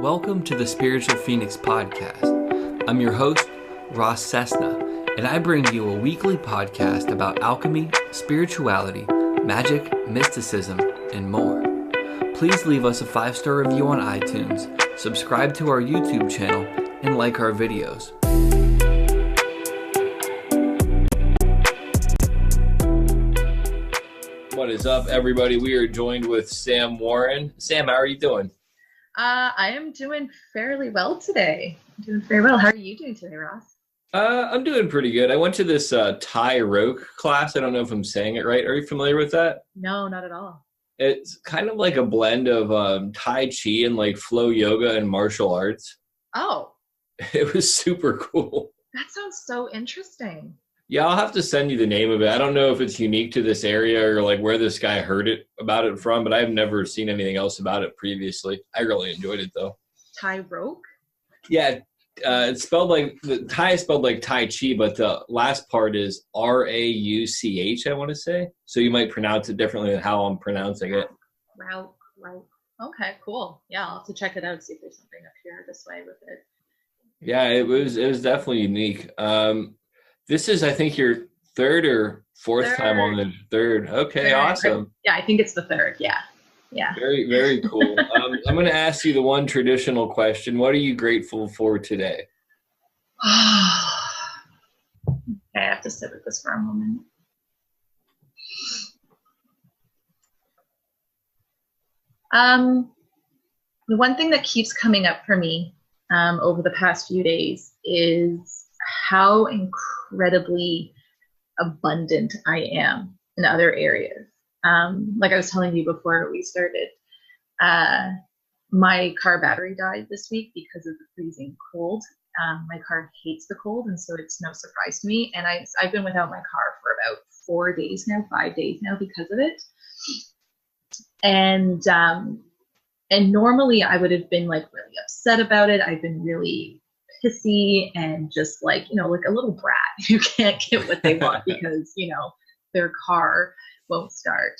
Welcome to the Spiritual Phoenix Podcast. I'm your host, Ross Cessna, and I bring you a weekly podcast about alchemy, spirituality, magic, mysticism, and more. Please leave us a 5-star review on iTunes, subscribe to our YouTube channel, and like our videos. What is up, everybody? We are joined with Sam Warren. Sam, how are you doing? I am doing fairly well today. I'm doing very well. How are you doing today, Ross? I'm doing pretty good. I went to this Thai Roke class. I don't know if I'm saying it right. Are you familiar with that? No, not at all. It's kind of like a blend of Tai Chi and like flow yoga and martial arts. Oh. It was super cool. That sounds so interesting. Yeah, I'll have to send you the name of it. I don't know if it's unique to this area or like where this guy heard about it from, but I've never seen anything else about it previously. I really enjoyed it though. Thai Roke? Yeah, it's spelled like, the Thai is spelled like Tai Chi, but the last part is R-A-U-C-H, I want to say. So you might pronounce it differently than how I'm pronouncing it. Roke. Okay, cool. Yeah, I'll have to check it out, see if there's something up here this way with it. Yeah, it was definitely unique. This is, I think, your third or fourth time on the third. Okay, awesome. Yeah, I think it's the third. Yeah. Very, very cool. I'm going to ask you the one traditional question. What are you grateful for today? Okay, I have to sit with this for a moment. The one thing that keeps coming up for me over the past few days is how incredibly abundant I am in other areas. Like I was telling you before we started, my car battery died this week because of the freezing cold. My car hates the cold, and so it's no surprise to me. And I've been without my car for about 5 days now because of it. And normally I would have been like really upset about it. I've been really pissy and just like a little brat who can't get what they want because, their car won't start.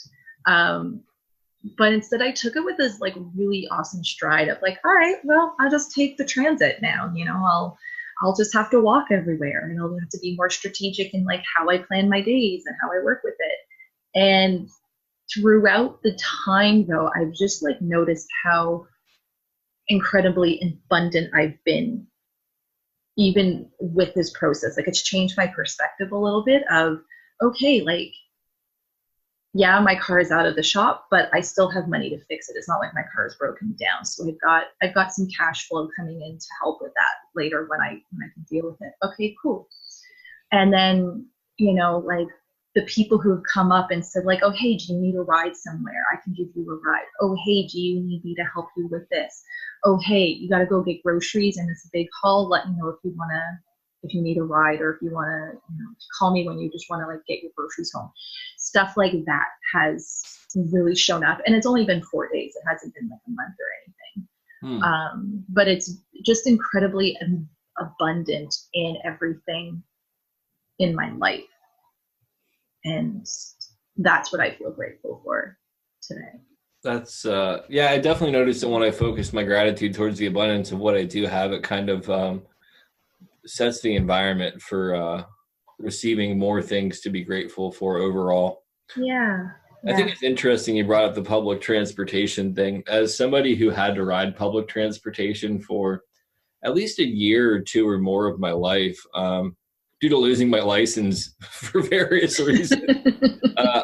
But instead I took it with this like really awesome stride of like, all right, well, I'll just take the transit now. I'll just have to walk everywhere, and I'll have to be more strategic in like how I plan my days and how I work with it. And throughout the time though, I've just like noticed how incredibly abundant I've been even with this process. Like it's changed my perspective a little bit of, okay, like, yeah, my car is out of the shop, but I still have money to fix it. It's not like my car is broken down. So I've got some cash flow coming in to help with that later when I can deal with it. Okay, cool. And then, like the people who have come up and said like, oh, hey, do you need a ride somewhere? I can give you a ride. Oh, hey, do you need me to help you with this? Oh, hey, you got to go get groceries and it's a big haul. Let me know if you need a ride, or if you want to, call me when you just want to like get your groceries home. Stuff like that has really shown up, and it's only been 4 days. It hasn't been like a month or anything. But it's just incredibly abundant in everything in my life. And that's what I feel grateful for today. That's, I definitely noticed that when I focus my gratitude towards the abundance of what I do have, it kind of sets the environment for receiving more things to be grateful for overall. Yeah. I think it's interesting you brought up the public transportation thing. As somebody who had to ride public transportation for at least a year or two or more of my life, due to losing my license for various reasons,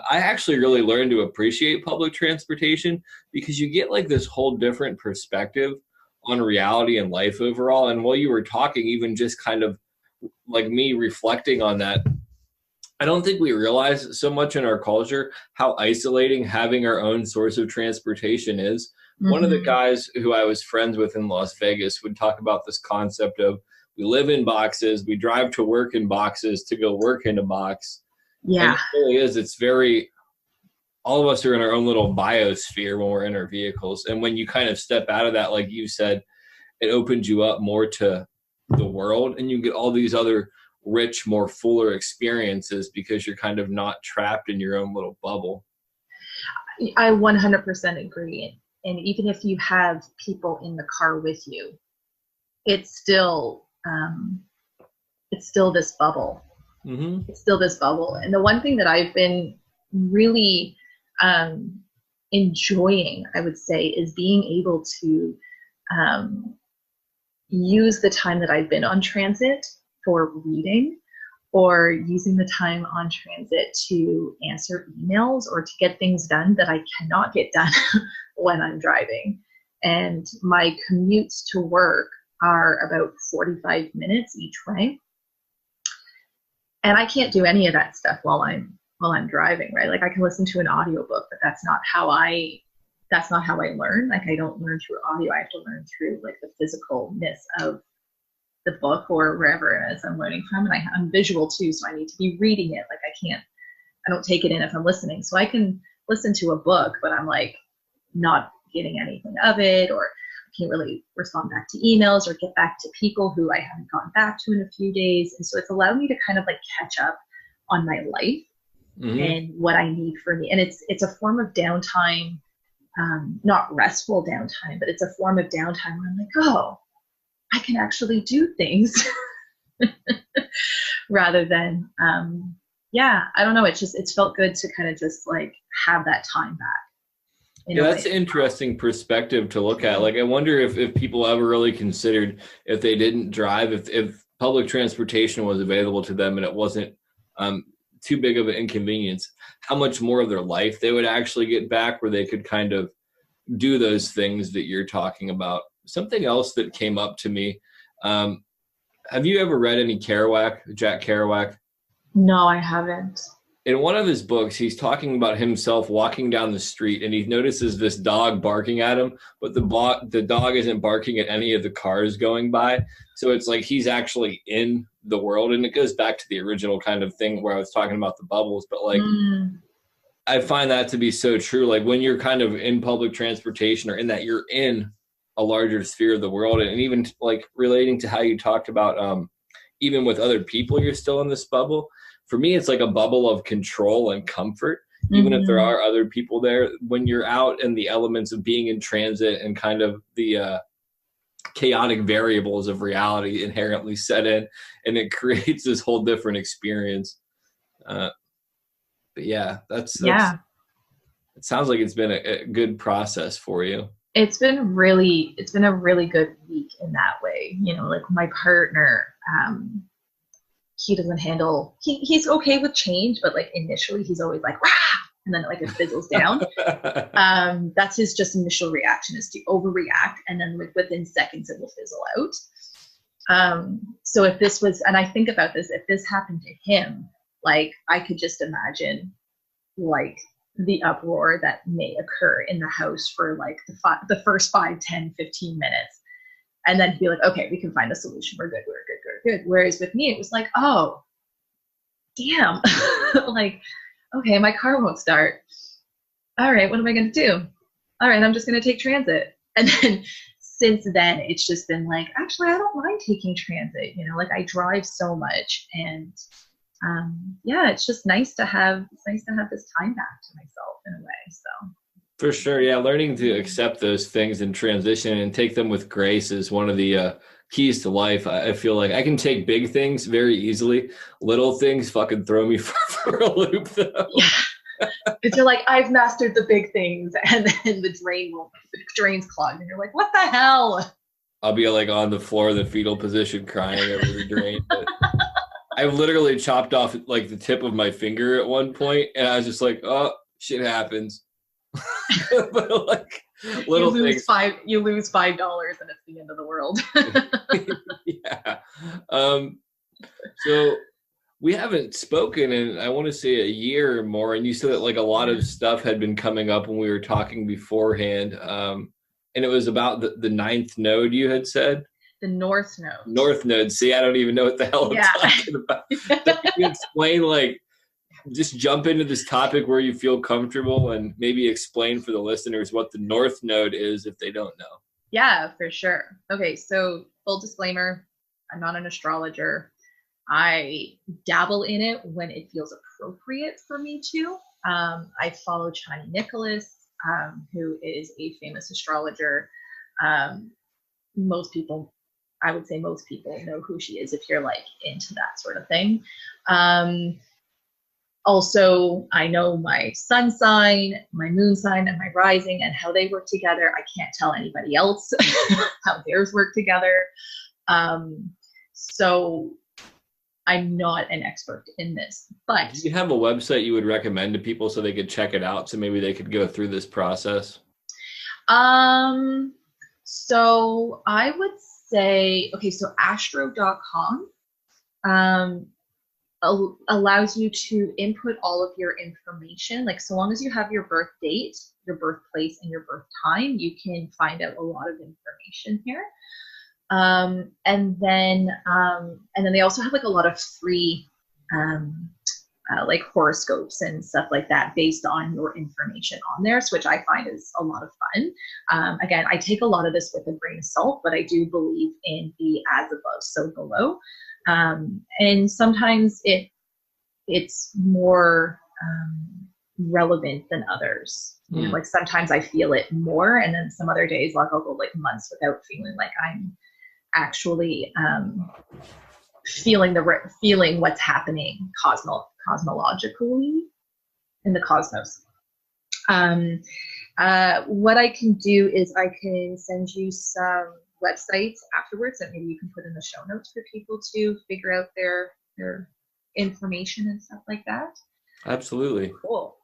I actually really learned to appreciate public transportation because you get like this whole different perspective on reality and life overall. And while you were talking, even just kind of like me reflecting on that, I don't think we realize so much in our culture how isolating having our own source of transportation is. Mm-hmm. One of the guys who I was friends with in Las Vegas would talk about this concept of, we live in boxes, we drive to work in boxes to go work in a box. Yeah. And it really is. It's very, all of us are in our own little biosphere when we're in our vehicles. And when you kind of step out of that, like you said, it opens you up more to the world, and you get all these other rich, more fuller experiences because you're kind of not trapped in your own little bubble. I 100% agree. And even if you have people in the car with you, it's still this bubble. Mm-hmm. It's still this bubble. And the one thing that I've been really enjoying, I would say, is being able to use the time that I've been on transit for reading, or using the time on transit to answer emails or to get things done that I cannot get done when I'm driving. And my commutes to work are about 45 minutes each way. And I can't do any of that stuff while I'm driving, right? Like I can listen to an audiobook, but that's not how I learn. Like I don't learn through audio. I have to learn through like the physicalness of the book or wherever it is I'm learning from. And I'm visual too, so I need to be reading it. Like I don't take it in if I'm listening. So I can listen to a book, but I'm like not getting anything of it, or I can't really respond back to emails or get back to people who I haven't gotten back to in a few days. And so it's allowed me to kind of like catch up on my life and what I need for me. And it's a form of downtime, not restful downtime, but it's a form of downtime where I'm like, oh, I can actually do things rather than, I don't know. It's felt good to kind of just like have that time back. Yeah, that's an interesting perspective to look at. Like, I wonder if people ever really considered, if they didn't drive, if public transportation was available to them and it wasn't too big of an inconvenience, how much more of their life they would actually get back, where they could kind of do those things that you're talking about. Something else that came up to me. Have you ever read any Kerouac, Jack Kerouac? No, I haven't. In one of his books, he's talking about himself walking down the street, and he notices this dog barking at him, but the dog isn't barking at any of the cars going by. So it's like he's actually in the world. And it goes back to the original kind of thing where I was talking about the bubbles. But like, I find that to be so true. Like when you're kind of in public transportation, or in that you're in a larger sphere of the world, and even like relating to how you talked about even with other people, you're still in this bubble. For me, it's like a bubble of control and comfort, even if there are other people there. When you're out in the elements of being in transit and kind of the chaotic variables of reality inherently set in, and it creates this whole different experience. But yeah, that's it sounds like it's been a good process for you. It's been a really good week in that way. You know, like my partner, he doesn't handle, he's okay with change, but like initially he's always like, rah! And then like it fizzles down. That's his just initial reaction, is to overreact. And then within seconds it will fizzle out. So if this was, and I think about this, if this happened to him, like I could just imagine like the uproar that may occur in the house for like the first 5, 10, 15 minutes. And then be like, okay, we can find a solution. We're good. Whereas with me, it was like, oh, damn. Like, okay, my car won't start. All right, what am I going to do? All right, I'm just going to take transit. And then since then, it's just been like, actually, I don't mind taking transit. You know, like I drive so much, and it's just nice to have this time back to myself in a way. So. For sure. Yeah. Learning to accept those things and transition and take them with grace is one of the keys to life. I feel like I can take big things very easily. Little things fucking throw me for a loop though. Yeah. Because you're like, I've mastered the big things, and then the drain's clogged, and you're like, what the hell? I'll be like on the floor in the fetal position crying over the drain. But I've literally chopped off like the tip of my finger at one point, and I was just like, oh, shit happens. But like little things. You lose $5 and it's the end of the world. Yeah. So we haven't spoken in, I want to say, a year or more, and you said that like a lot of stuff had been coming up when we were talking beforehand, and it was about the ninth node, you had said. The North Node. See, I don't even know what the hell I'm talking about. Can you explain, like, just jump into this topic where you feel comfortable, and maybe explain for the listeners what the North Node is if they don't know? Yeah, for sure. Okay, so full disclaimer, I'm not an astrologer. I dabble in it when it feels appropriate for me to. I follow Chani Nicholas. who is a famous astrologer. Most people, I would say most people know who she is if you're like into that sort of thing. Also, I know my sun sign, my moon sign, and my rising and how they work together. I can't tell anybody else how theirs work together. So I'm not an expert in this, but do you have a website you would recommend to people so they could check it out, so maybe they could go through this process? So I would say, okay, so astro.com allows you to input all of your information. Like, so long as you have your birth date, your birthplace, and your birth time, you can find out a lot of information here. And then they also have like a lot of free like horoscopes and stuff like that based on your information on there, which I find is a lot of fun. Again, I take a lot of this with a grain of salt, but I do believe in the as above, so below. And sometimes it's more relevant than others. You know, like sometimes I feel it more, and then some other days, like I'll go like months without feeling like I'm actually feeling what's happening cosmologically in the cosmos. What I can do is I can send you some websites afterwards that maybe you can put in the show notes for people to figure out their information and stuff like that. Absolutely. Cool.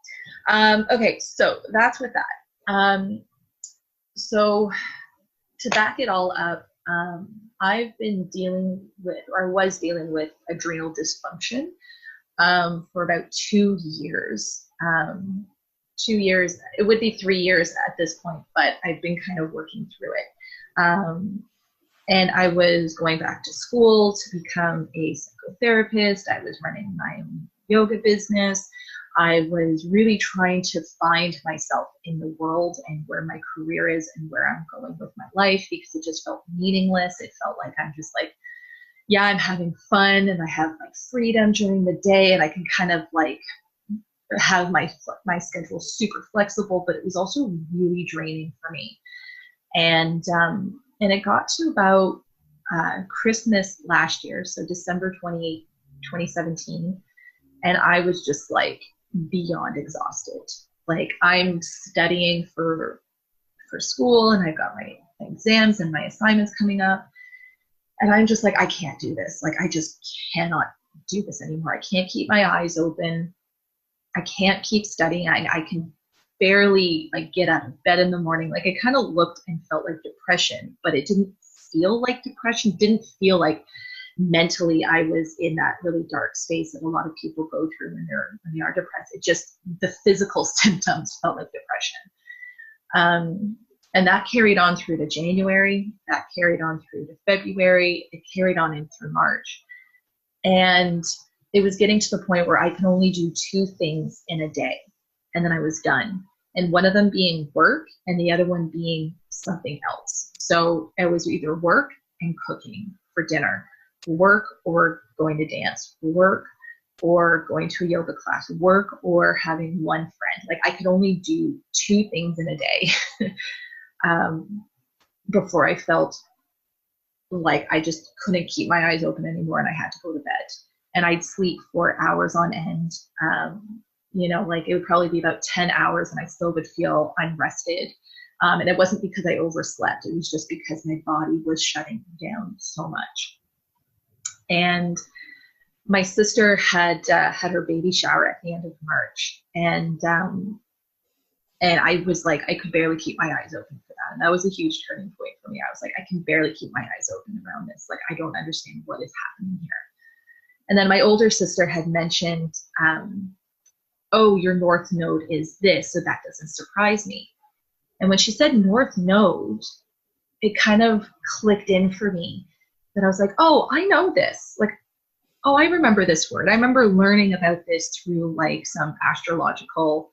Okay, so that's with that. So to back it all up, I've been was dealing with adrenal dysfunction for about 2 years. 2 years, it would be 3 years at this point, but I've been kind of working through it. And I was going back to school to become a psychotherapist. I was running my own yoga business. I was really trying to find myself in the world and where my career is and where I'm going with my life, because it just felt meaningless. It felt like I'm just like, yeah, I'm having fun and I have my freedom during the day and I can kind of like have my schedule super flexible, but it was also really draining for me. And it got to about Christmas last year, so December 28, 2017, and I was just like beyond exhausted. Like, I'm studying for school and I've got my exams and my assignments coming up, and I'm just like, I can't do this. Like, I just cannot do this anymore. I can't keep my eyes open. I can't keep studying. I can barely like get out of bed in the morning. Like, it kind of looked and felt like depression, but it didn't feel like depression. Didn't feel like mentally I was in that really dark space that a lot of people go through when they are depressed. It just, the physical symptoms felt like depression. And that carried on through to January. That carried on through to February. It carried on in through March. And it was getting to the point where I could only do 2 things in a day, and then I was done. And one of them being work and the other one being something else. So it was either work and cooking for dinner, work or going to dance, work or going to a yoga class, work or having one friend. Like, I could only do 2 things in a day before I felt like I just couldn't keep my eyes open anymore and I had to go to bed. And I'd sleep for hours on end. You know, like, it would probably be about 10 hours and I still would feel unrested. And it wasn't because I overslept. It was just because my body was shutting down so much. And my sister had her baby shower at the end of March. And I was like, I could barely keep my eyes open for that. And that was a huge turning point for me. I was like, I can barely keep my eyes open around this. Like, I don't understand what is happening here. And then my older sister had mentioned, oh, your North Node is this, so that doesn't surprise me. And when she said North Node, it kind of clicked in for me that I was like, oh, I know this. Like, oh, I remember this word. I remember learning about this through like some astrological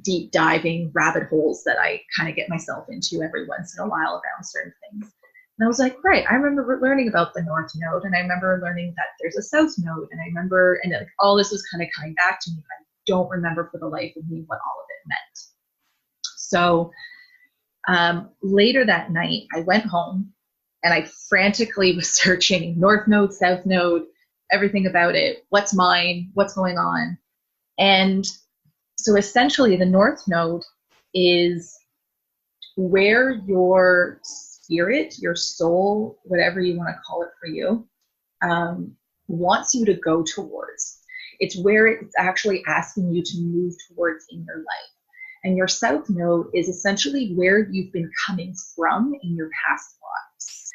deep diving rabbit holes that I kind of get myself into every once in a while around certain things. And I was like, right, I remember learning about the North Node, and I remember learning that there's a South Node, and I remember, and like, all this was kind of coming back to me. I don't remember for the life of me what all of it meant. So later that night, I went home and I frantically was searching North Node, South Node, everything about it. What's mine? What's going on? And so essentially the North Node is where your spirit, your soul, whatever you want to call it for you, wants you to go towards. It's where it's actually asking you to move towards in your life. And your South Node is essentially where you've been coming from in your past lives.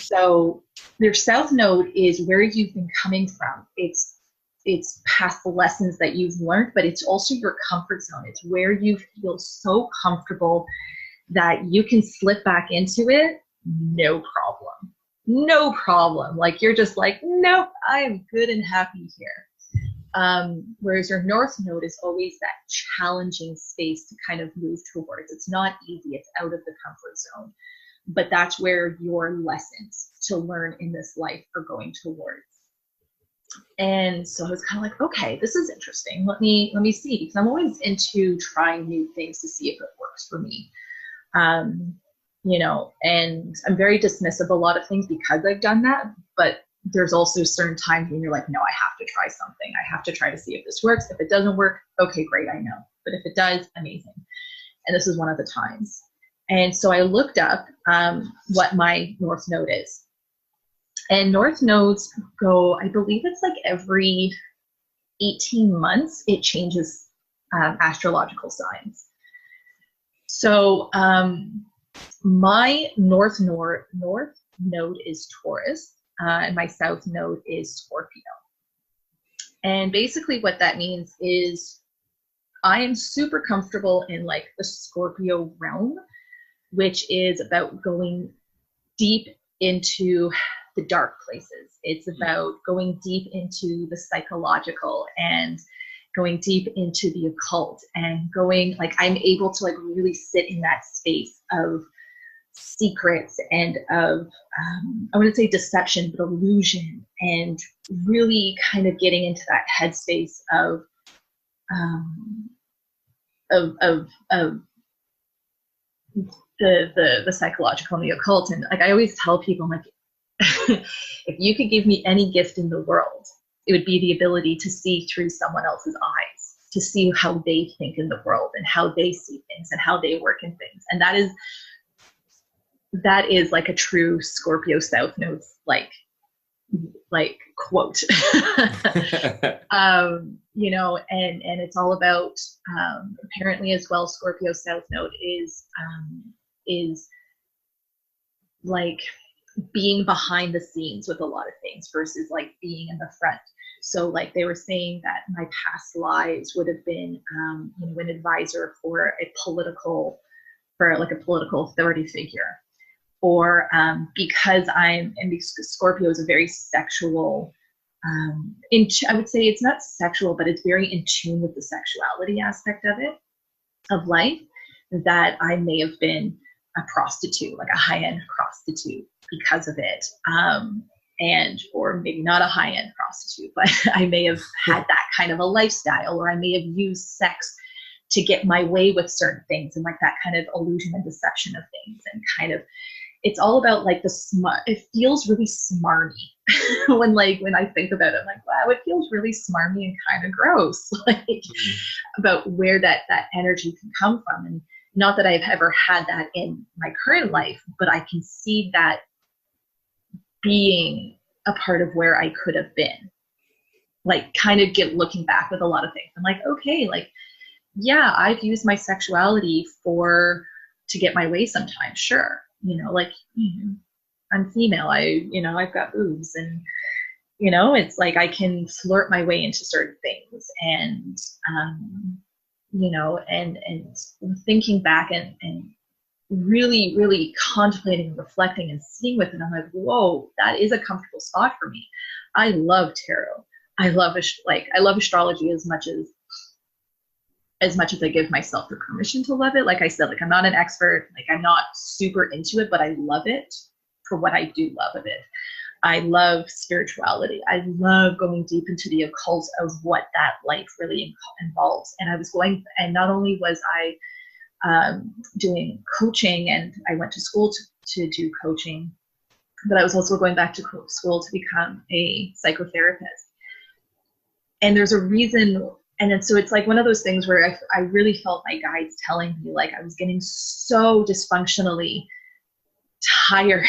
So your South Node is where you've been coming from. It's past lessons that you've learned, but it's also your comfort zone. It's where you feel so comfortable that you can slip back into it, no problem. No problem. Like you're just like, nope, I am good and happy here. Whereas your North Node is always that challenging space to kind of move towards. It's not easy. It's out of the comfort zone. But that's where your lessons to learn in this life are going towards. And so I was kind of like, okay, this is interesting. Let me see, because I'm always into trying new things to see if it works for me. You know, and I'm very dismissive of a lot of things because I've done that, but there's also certain times when you're like, no, I have to try something. I have to try to see if this works. If it doesn't work, okay, great, I know. But if it does, amazing. And this is one of the times. And so I looked up what my North Node is. And North Nodes go, I believe it's like every 18 months, it changes astrological signs. So my North Node is Taurus, and my South Node is Scorpio. And basically what that means is I am super comfortable in like the Scorpio realm, which is about going deep into the dark places. It's about going deep into the psychological and going deep into the occult and going, like, I'm able to like really sit in that space of secrets and of, I wouldn't say deception, but illusion, and really kind of getting into that headspace of the psychological and the occult. And like I always tell people, I'm like, if you could give me any gift in the world, it would be the ability to see through someone else's eyes, to see how they think in the world and how they see things and how they work in things. And that is like a true Scorpio South Node like quote. You know, and it's all about apparently as well, Scorpio South Node is like being behind the scenes with a lot of things versus like being in the front. So like they were saying that my past lives would have been you know, an advisor for a political authority figure, or because Scorpio is a very sexual, I would say it's not sexual, but it's very in tune with the sexuality aspect of it, of life, that I may have been a prostitute, like a high-end prostitute because of it. Or maybe not a high-end prostitute, but I may have had that kind of a lifestyle, or I may have used sex to get my way with certain things, and like that kind of illusion and deception of things, and kind of, it's all about like the smart, it feels really smarmy when I think about it. I'm like, wow, it feels really smarmy and kind of gross, like about where that energy can come from. And not that I've ever had that in my current life, but I can see that being a part of where I could have been, like kind of looking back with a lot of things. I'm like, okay, like, yeah, I've used my sexuality to get my way sometimes. Sure. You know, like, I'm female. I've got boobs, and, you know, it's like I can flirt my way into certain things. And, you know, and thinking back and really, really contemplating and reflecting and seeing with it, I'm like, whoa, that is a comfortable spot for me. I love tarot. I love astrology as much as I give myself the permission to love it. Like I said, like I'm not an expert, like I'm not super into it, but I love it for what I do love of it. I love spirituality. I love going deep into the occult of what that life really involves. And I was going, and not only was I doing coaching, and I went to school to do coaching, but I was also going back to school to become a psychotherapist. And there's a reason. And then, so it's like one of those things where I really felt my guides telling me, like, I was getting so dysfunctionally tired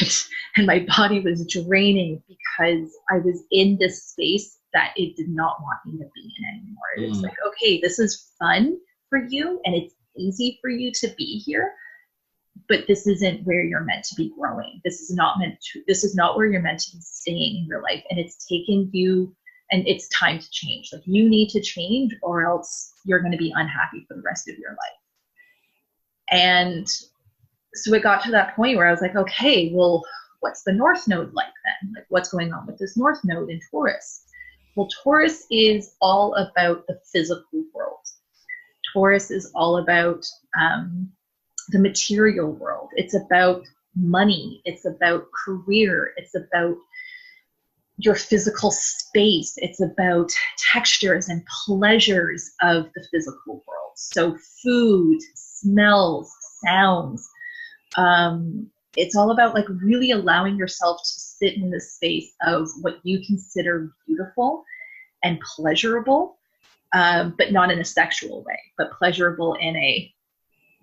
and my body was draining because I was in this space that it did not want me to be in anymore. It was like, okay, this is fun for you and it's easy for you to be here, but this isn't where you're meant to be growing. This is not where you're meant to be staying in your life. And it's taking you, and it's time to change. Like, you need to change or else you're going to be unhappy for the rest of your life. And so it got to that point where I was like, okay, well, what's the North Node like then? Like, what's going on with this North Node in Taurus? Well, Taurus is all about the physical world. Taurus is all about the material world. It's about money. It's about career. It's about your physical space. It's about textures and pleasures of the physical world. So food, smells, sounds. It's all about like really allowing yourself to sit in the space of what you consider beautiful and pleasurable, but not in a sexual way, but pleasurable in a,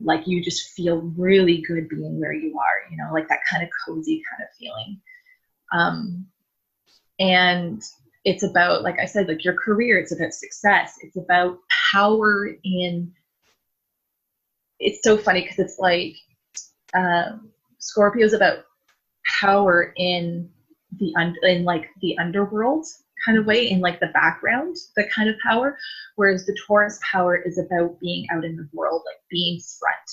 like, you just feel really good being where you are, you know, like that kind of cozy kind of feeling. And it's about, like I said, like your career, it's about success. It's about power in, it's so funny because it's like, Scorpio is about power in the underworld kind of way, in like the background, the kind of power, whereas the Taurus power is about being out in the world, like being front,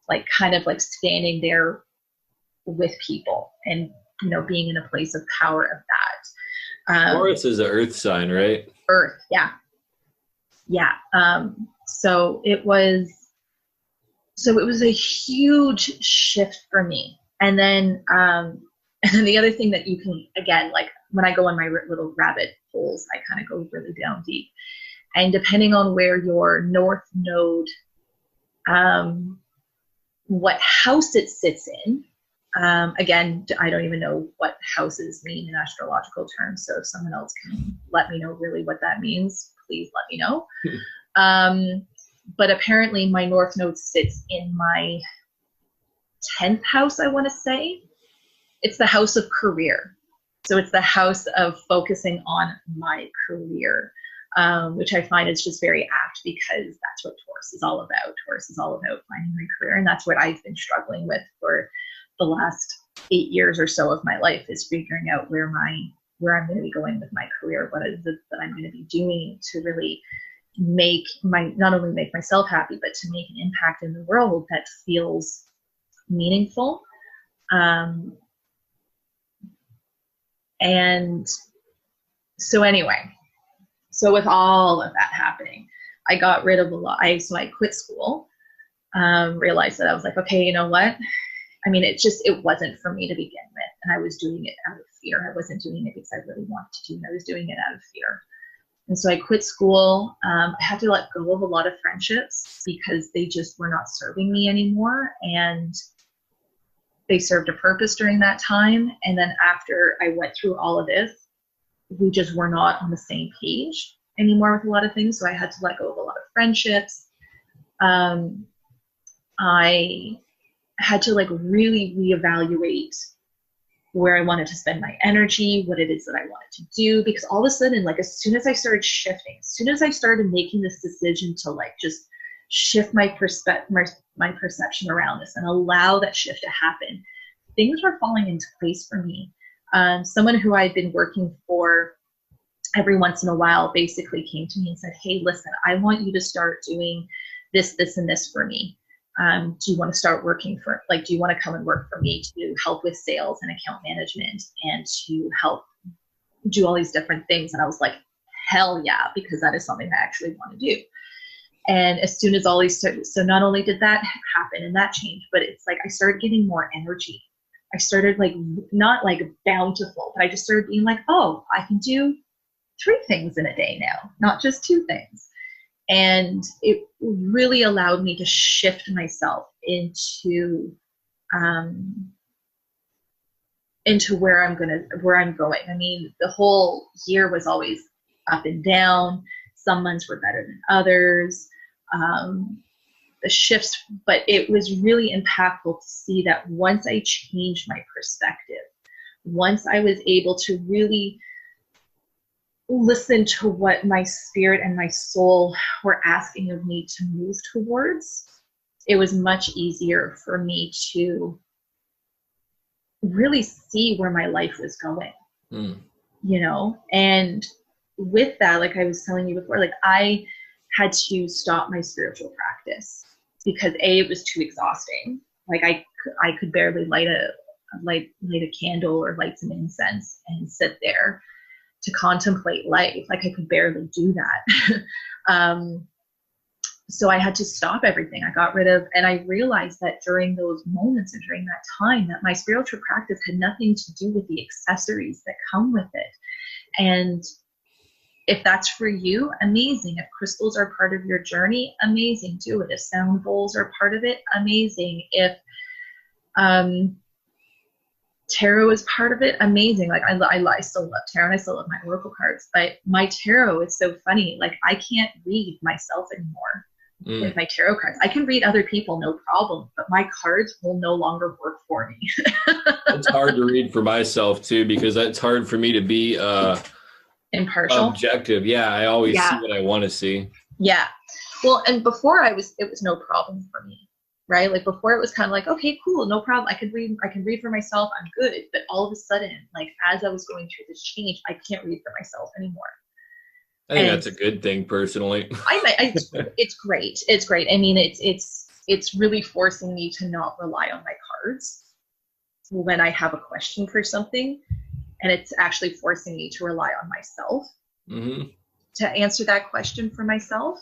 like kind of like standing there with people and, you know, being in a place of power of that. Taurus is an earth sign, right? Earth, yeah. Yeah. So it was a huge shift for me. And then the other thing that you can, again, like when I go on my little rabbit holes, I kind of go really down deep. And depending on where your North Node, what house it sits in, again, I don't even know what houses mean in astrological terms. So if someone else can let me know really what that means, please let me know. But apparently my North Node sits in my 10th house, I want to say. It's the house of career. So it's the house of focusing on my career, which I find is just very apt because that's what Taurus is all about. Taurus is all about finding my career. And that's what I've been struggling with for the last 8 years or so of my life, is figuring out where I'm going to be going with my career. What is it that I'm going to be doing to really not only make myself happy, but to make an impact in the world that feels meaningful. And so anyway, so with all of that happening, I got rid of a lot. So I quit school, realized that I was like, okay, you know what? I mean, it wasn't for me to begin with. And I was doing it out of fear. I wasn't doing it because I really wanted to do it. I was doing it out of fear. And so I quit school. I had to let go of a lot of friendships because they just were not serving me anymore. And they served a purpose during that time. And then after I went through all of this, we just were not on the same page anymore with a lot of things. So I had to let go of a lot of friendships. I had to like really reevaluate where I wanted to spend my energy, what it is that I wanted to do, because all of a sudden, like as soon as I started shifting, as soon as I started making this decision to like just shift my perception around this and allow that shift to happen, things were falling into place for me. Someone who I'd been working for every once in a while basically came to me and said, hey, listen, I want you to start doing this, this, and this for me. Do you want to start working for, like, do you want to come and work for me to help with sales and account management and to help do all these different things? And I was like, hell yeah, because that is something I actually want to do. And as soon as all these started, so not only did that happen and that changed, but it's like I started getting more energy. I started like, not like bountiful, but I just started being like, oh, I can do 3 things in a day now, not just 2 things. And it really allowed me to shift myself into where I'm going. I mean, the whole year was always up and down. Some months were better than others. The shifts, but it was really impactful to see that once I changed my perspective, once I was able to really listen to what my spirit and my soul were asking of me to move towards, it was much easier for me to really see where my life was going, you know? And with that, like I was telling you before, like I had to stop my spiritual practice because it was too exhausting. Like I could barely light a candle or light some incense and sit there to contemplate life. Like I could barely do that. So I had to stop everything. I got rid of, and I realized that during those moments and during that time that my spiritual practice had nothing to do with the accessories that come with it. And if that's for you, amazing. If crystals are part of your journey, amazing, do it. If sound bowls are part of it, amazing. If tarot is part of it, amazing. Like I still love tarot and I still love my oracle cards, but my tarot is so funny. Like I can't read myself anymore with my tarot cards. I can read other people, no problem, but my cards will no longer work for me. It's hard to read for myself too, because it's hard for me to be impartial, objective. Yeah, I always see what I want to see. Yeah. Well, and before it was no problem for me, right? Like before it was kind of like, okay, cool, no problem. I can read for myself. I'm good. But all of a sudden, like as I was going through this change, I can't read for myself anymore. I think that's a good thing personally. It's great. It's great. I mean, it's really forcing me to not rely on my cards when I have a question for something. And it's actually forcing me to rely on myself to answer that question for myself.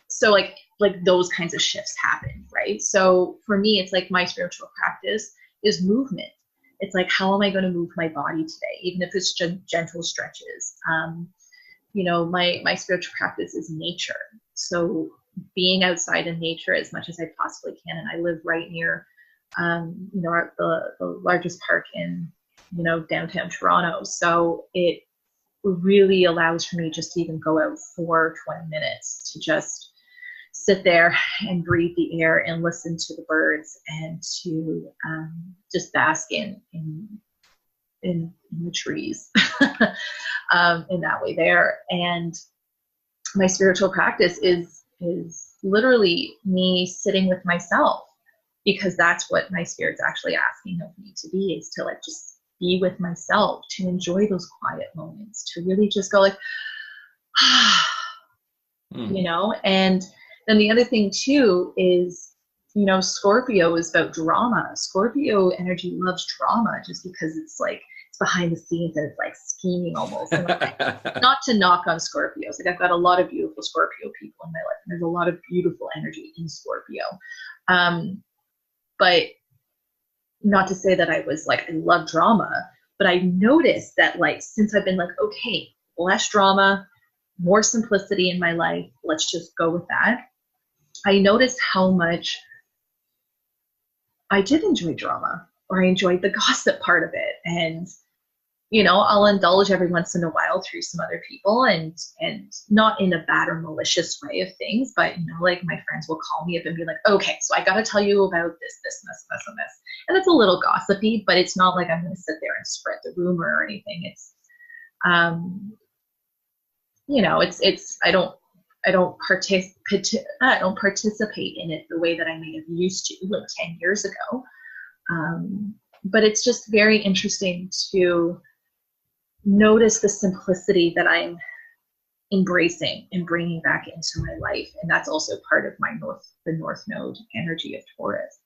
So like those kinds of shifts happen, right? So for me, it's like my spiritual practice is movement. It's like, how am I going to move my body today? Even if it's gentle stretches. You know, my spiritual practice is nature. So being outside in nature as much as I possibly can. And I live right near you know, the largest park in, you know, downtown Toronto. So it really allows for me just to even go out for 20 minutes to just sit there and breathe the air and listen to the birds and to just bask in the trees in that way there. And my spiritual practice is literally me sitting with myself, because that's what my spirit's actually asking of me to be, is to like just be with myself, to enjoy those quiet moments, to really just go like, you know. And then the other thing too is, you know, Scorpio is about drama. Scorpio energy loves drama just because it's like, it's behind the scenes and it's like scheming almost. And like, not to knock on Scorpios. Like I've got a lot of beautiful Scorpio people in my life, and there's a lot of beautiful energy in Scorpio. But not to say that I was like, I love drama, but I noticed that like, since I've been like, okay, less drama, more simplicity in my life, let's just go with that. I noticed how much I did enjoy drama, or I enjoyed the gossip part of it. And, you know, I'll indulge every once in a while through some other people, and not in a bad or malicious way of things, but, you know, like my friends will call me up and be like, okay, so I got to tell you about this, and this. And it's a little gossipy, but it's not like I'm going to sit there and spread the rumor or anything. It's, you know, I don't participate in it the way that I may have used to like 10 years ago. But it's just very interesting to notice the simplicity that I'm embracing and bringing back into my life. And that's also part of the North Node energy of Taurus.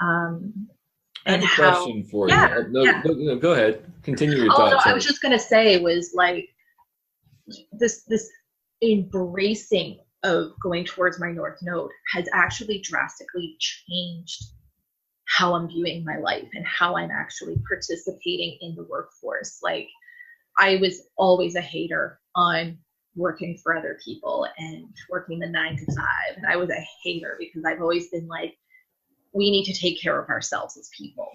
I have a question for you. No, go ahead. Continue your thoughts. No, I was just going to say was like this embracing of going towards my North Node has actually drastically changed how I'm viewing my life and how I'm actually participating in the workforce. Like I was always a hater on working for other people and working the 9 to 5. And I was a hater because I've always been like, we need to take care of ourselves as people.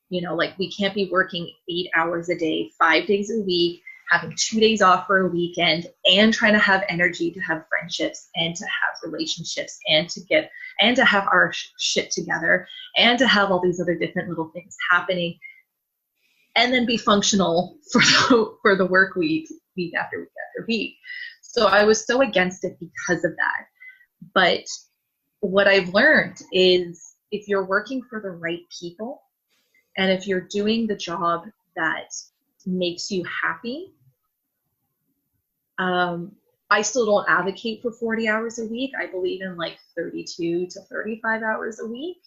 You know, like we can't be working 8 hours a day, 5 days a week, having 2 days off for a weekend, and trying to have energy to have friendships and to have relationships and to have our shit together and to have all these other different little things happening, and then be functional for the work week after week after week. So I was so against it because of that. But what I've learned is if you're working for the right people and if you're doing the job that makes you happy, I still don't advocate for 40 hours a week. I believe in like 32 to 35 hours a week.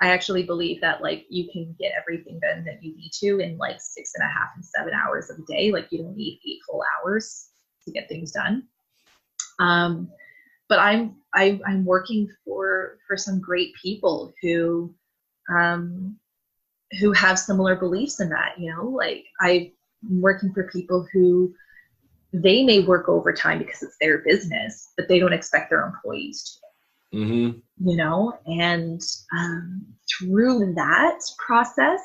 I actually believe that like you can get everything done that you need to in like 6.5 and 7 hours of a day. Like you don't need 8 full hours to get things done. But I'm working for some great people who have similar beliefs in that, you know, like I'm working for people who they may work overtime because it's their business, but they don't expect their employees to. Mm-hmm. You know, and through that process,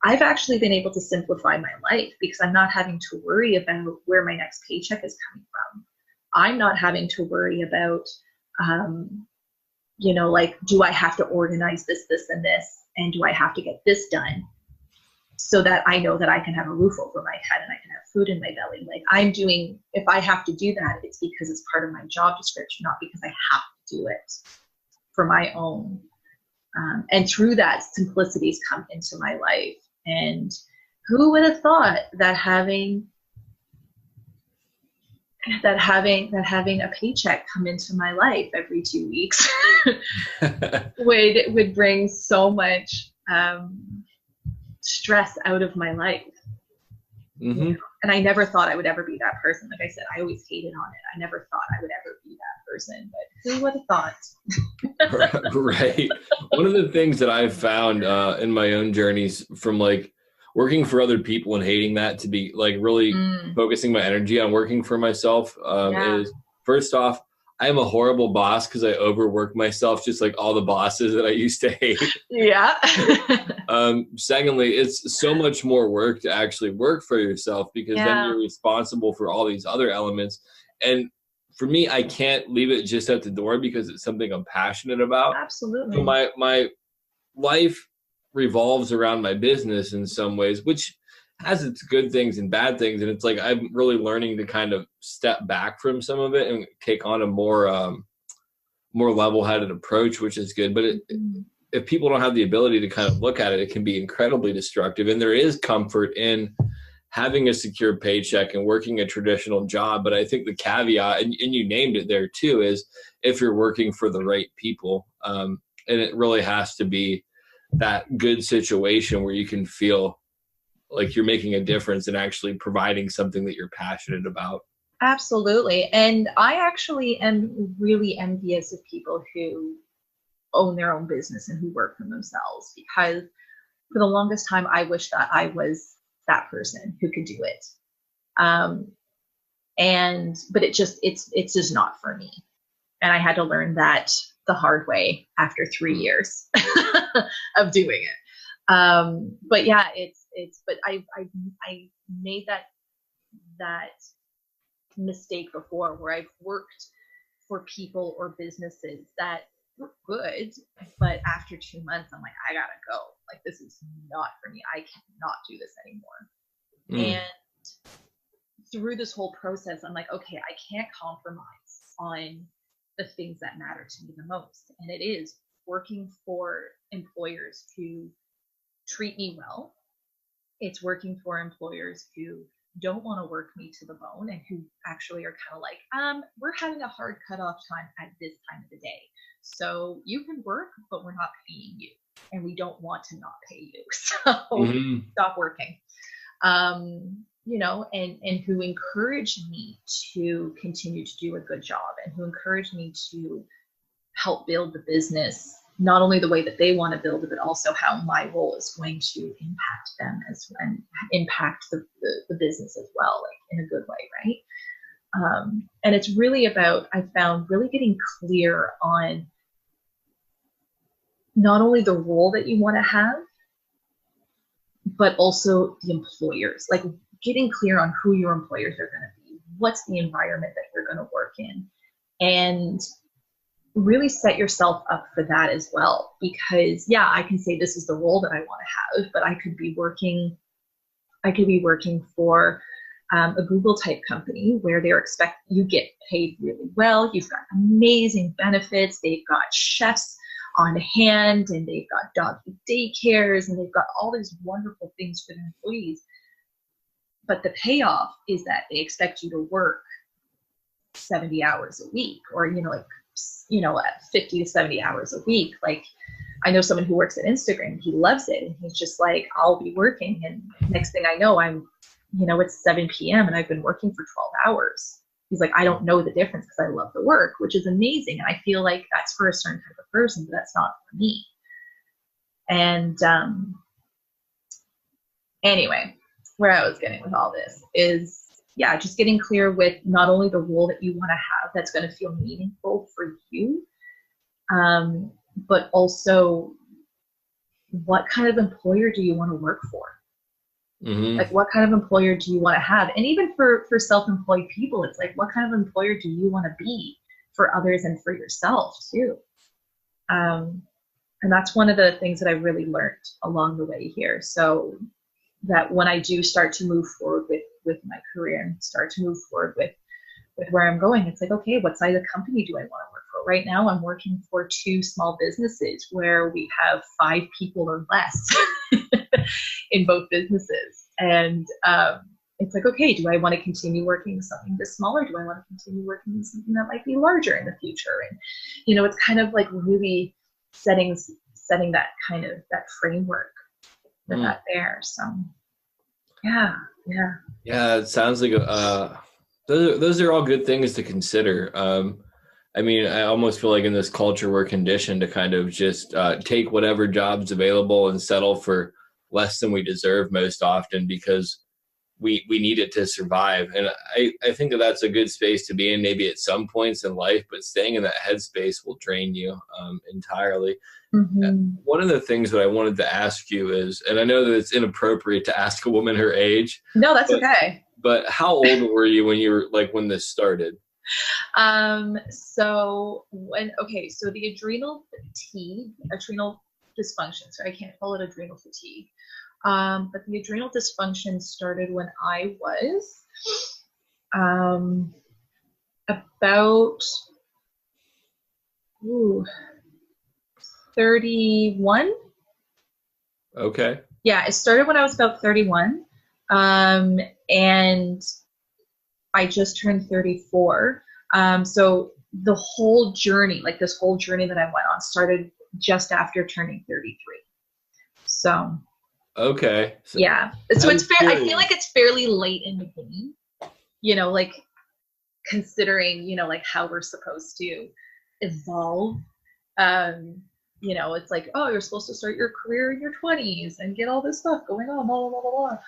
I've actually been able to simplify my life because I'm not having to worry about where my next paycheck is coming from. I'm not having to worry about, you know, like, do I have to organize this, and this, and do I have to get this done so that I know that I can have a roof over my head and I can have food in my belly. Like if I have to do that, it's because it's part of my job description, not because I have to do it for my own. And through that, simplicities come into my life. And who would have thought that having a paycheck come into my life every 2 weeks would bring so much stress out of my life. Mm-hmm. You know? And I never thought I would ever be that person. Like I said, I always hated on it. I never thought I would ever be that person, but who would have thought? Right. One of the things that I've found in my own journeys from like working for other people and hating that to be like really focusing my energy on working for myself is, first off, I am a horrible boss because I overwork myself just like all the bosses that I used to hate. Yeah. Secondly, it's so much more work to actually work for yourself because then you're responsible for all these other elements. And for me, I can't leave it just at the door because it's something I'm passionate about. Absolutely. So my life revolves around my business in some ways, which has its good things and bad things. And it's like I'm really learning to kind of step back from some of it and take on a more level-headed approach, which is good. But if people don't have the ability to kind of look at it, it can be incredibly destructive. And there is comfort in having a secure paycheck and working a traditional job. But I think the caveat, and you named it there too, is if you're working for the right people. And it really has to be that good situation where you can feel like you're making a difference and actually providing something that you're passionate about. Absolutely. And I actually am really envious of people who own their own business and who work for themselves, because for the longest time, I wish that I was that person who could do it. But it's just not for me. And I had to learn that the hard way after 3 years of doing it. But yeah, but I made that mistake before where I've worked for people or businesses that were good, but after 2 months, I'm like, I gotta go. Like, this is not for me. I cannot do this anymore. And through this whole process, I'm like, okay, I can't compromise on the things that matter to me the most. And it is working for employers who treat me well. It's working for employers who don't want to work me to the bone and who actually are kind of like, we're having a hard cutoff time at this time of the day. So you can work, but we're not paying you. And we don't want to not pay you. So stop working. You know, and who encouraged me to continue to do a good job and who encouraged me to help build the business, not only the way that they want to build it, but also how my role is going to impact them and impact the business as well, like in a good way, right? And it's really about, I found, really getting clear on not only the role that you want to have, but also the employers, like getting clear on who your employers are going to be, what's the environment that you're going to work in, and really set yourself up for that as well. Because yeah, I can say this is the role that I want to have, but I could be working for a Google type company where they're expect you get paid really well. You've got amazing benefits. They've got chefs on hand, and they've got doggy daycares, and they've got all these wonderful things for their employees. But the payoff is that they expect you to work 70 hours a week, or, 50 to 70 hours a week. Like, I know someone who works at Instagram, he loves it. And he's just like, I'll be working, and next thing I know, it's 7 p.m. and I've been working for 12 hours. He's like, I don't know the difference because I love the work, which is amazing. And I feel like that's for a certain type of person, but that's not for me. And anyway, where I was getting with all this is, yeah, just getting clear with not only the role that you want to have that's going to feel meaningful for you, but also what kind of employer do you want to work for? Mm-hmm. Like, what kind of employer do you want to have? And even for self-employed people, it's like, what kind of employer do you want to be for others and for yourself too? And that's one of the things that I really learned along the way here. So that when I do start to move forward with my career and start to move forward with where I'm going, it's like, okay, what size of company do I want to work for? Right now, I'm working for 2 small businesses where we have 5 people or less in both businesses. And it's like, okay, do I want to continue working with something this small, or do I want to continue working with something that might be larger in the future? And, it's kind of like really setting that kind of that framework for that there. So, yeah. It sounds like those are all good things to consider. I almost feel like in this culture we're conditioned to kind of just take whatever job's available and settle for less than we deserve most often because we need it to survive. And I think that's a good space to be in maybe at some points in life, but staying in that headspace will drain you entirely. Mm-hmm. One of the things that I wanted to ask you is, and I know that it's inappropriate to ask a woman her age. No, that's okay. But how old were you when this started? So the adrenal dysfunction, so I can't call it adrenal fatigue. But the adrenal dysfunction started when I was about 31. Okay. Yeah, it started when I was about 31. And I just turned 34. So the whole journey, like this whole journey that I went on, started just after turning 33. So. Okay. Yeah. So it's fair. I feel like it's fairly late in the game, like considering, like how we're supposed to evolve. It's like, oh, you're supposed to start your career in your 20s and get all this stuff going on, blah, blah, blah, blah.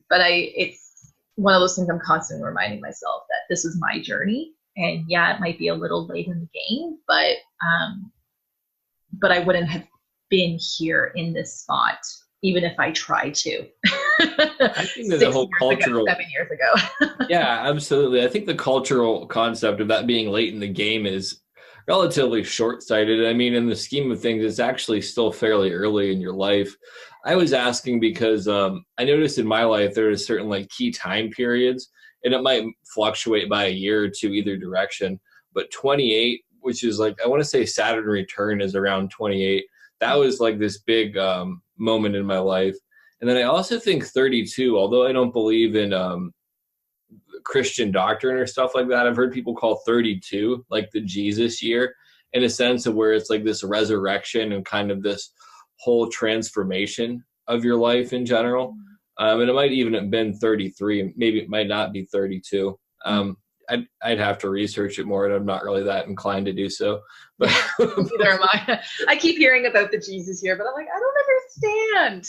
But it's one of those things I'm constantly reminding myself that this is my journey. And yeah, it might be a little late in the game, but I wouldn't have been here in this spot even if I try to. I think that the whole cultural 7 years ago. Yeah, absolutely. I think the cultural concept of that being late in the game is relatively short-sighted. I mean, in the scheme of things, it's actually still fairly early in your life. I was asking because I noticed in my life there are certain key time periods, and it might fluctuate by a year or two either direction. But 28, which is I want to say Saturn return is around 28. That was this big moment in my life. And then I also think 32, although I don't believe in Christian doctrine or stuff like that, I've heard people call 32 the Jesus year, in a sense of where it's this resurrection and kind of this whole transformation of your life in general. And it might even have been 33, maybe it might not be 32. I'd have to research it more, and I'm not really that inclined to do so. But neither am I. I keep hearing about the Jesus here, but I'm like, I don't understand.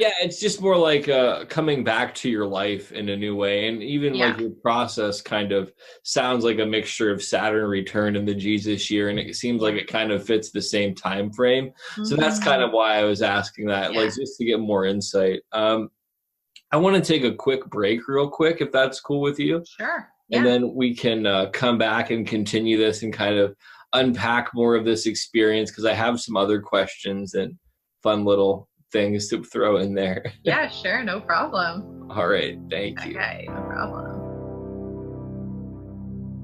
yeah, it's just more like coming back to your life in a new way. And even like your process kind of sounds like a mixture of Saturn return and the Jesus year. And it seems like it kind of fits the same time frame. So that's kind of why I was asking that, like just to get more insight. I want to take a quick break real quick, if that's cool with you. Sure. Yeah. And then we can come back and continue this and kind of unpack more of this experience, because I have some other questions and fun little things to throw in there. Yeah, sure. No problem. All right. Thank you. Okay, no problem.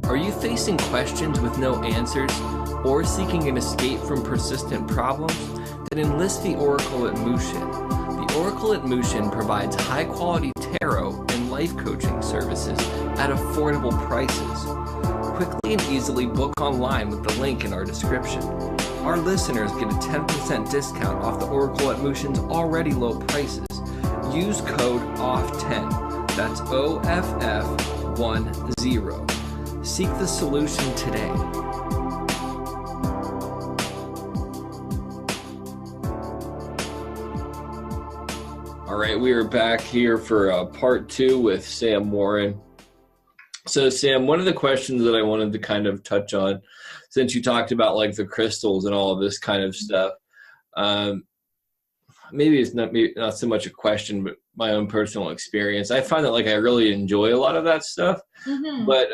Are you facing questions with no answers or seeking an escape from persistent problems? Then enlist the Oracle at Mushin. The Oracle at Mushin provides high-quality tarot and life coaching services at affordable prices. Quickly and easily book online with the link in our description. Our listeners get a 10% discount off the Oracle at Mushin's already low prices. Use code OFF10. That's OFF10. Seek the solution today. All right, we are back here for part 2 with Sam Warren. So Sam, one of the questions that I wanted to kind of touch on, since you talked about like the crystals and all of this kind of stuff, maybe it's not so much a question, but my own personal experience. I find that like I really enjoy a lot of that stuff, but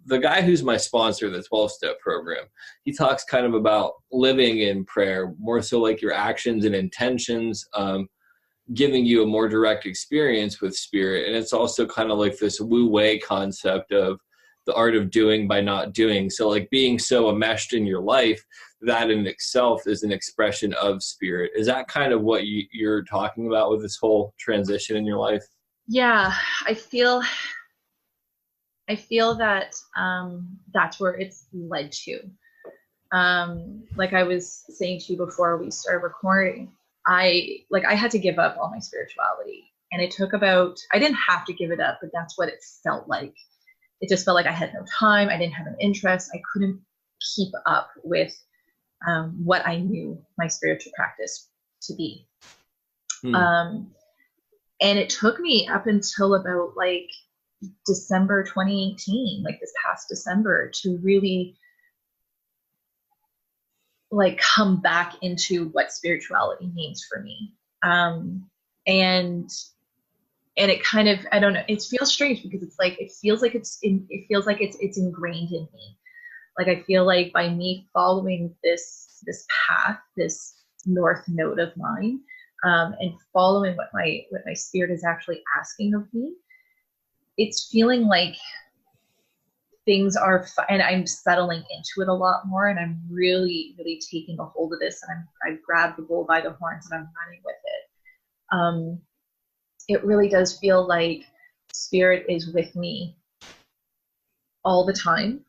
the guy who's my sponsor, the 12-step program, he talks kind of about living in prayer, more so like your actions and intentions, giving you a more direct experience with spirit. And it's also kind of like this wu-wei concept of the art of doing by not doing. So like being so enmeshed in your life, that in itself is an expression of spirit. Is that kind of what you're talking about with this whole transition in your life? Yeah, I feel that that's where it's led to. Like I was saying to you before we started recording, I had to give up all my spirituality, and it took about, I didn't have to give it up, but that's what it felt like. It just felt like I had no time. I didn't have an interest. I couldn't keep up with what I knew my spiritual practice to be. And it took me up until about like December 2018, like this past December, to really like come back into what spirituality means for me. And it kind of, I don't know, it feels strange because it's like, it feels like it's ingrained in me. Like, I feel like by me following this path, this north node of mine, and following what my spirit is actually asking of me, it's feeling like things are, and I'm settling into it a lot more, and I'm really, really taking a hold of this, and I've grabbed the bull by the horns and I'm running with it. It really does feel like spirit is with me all the time.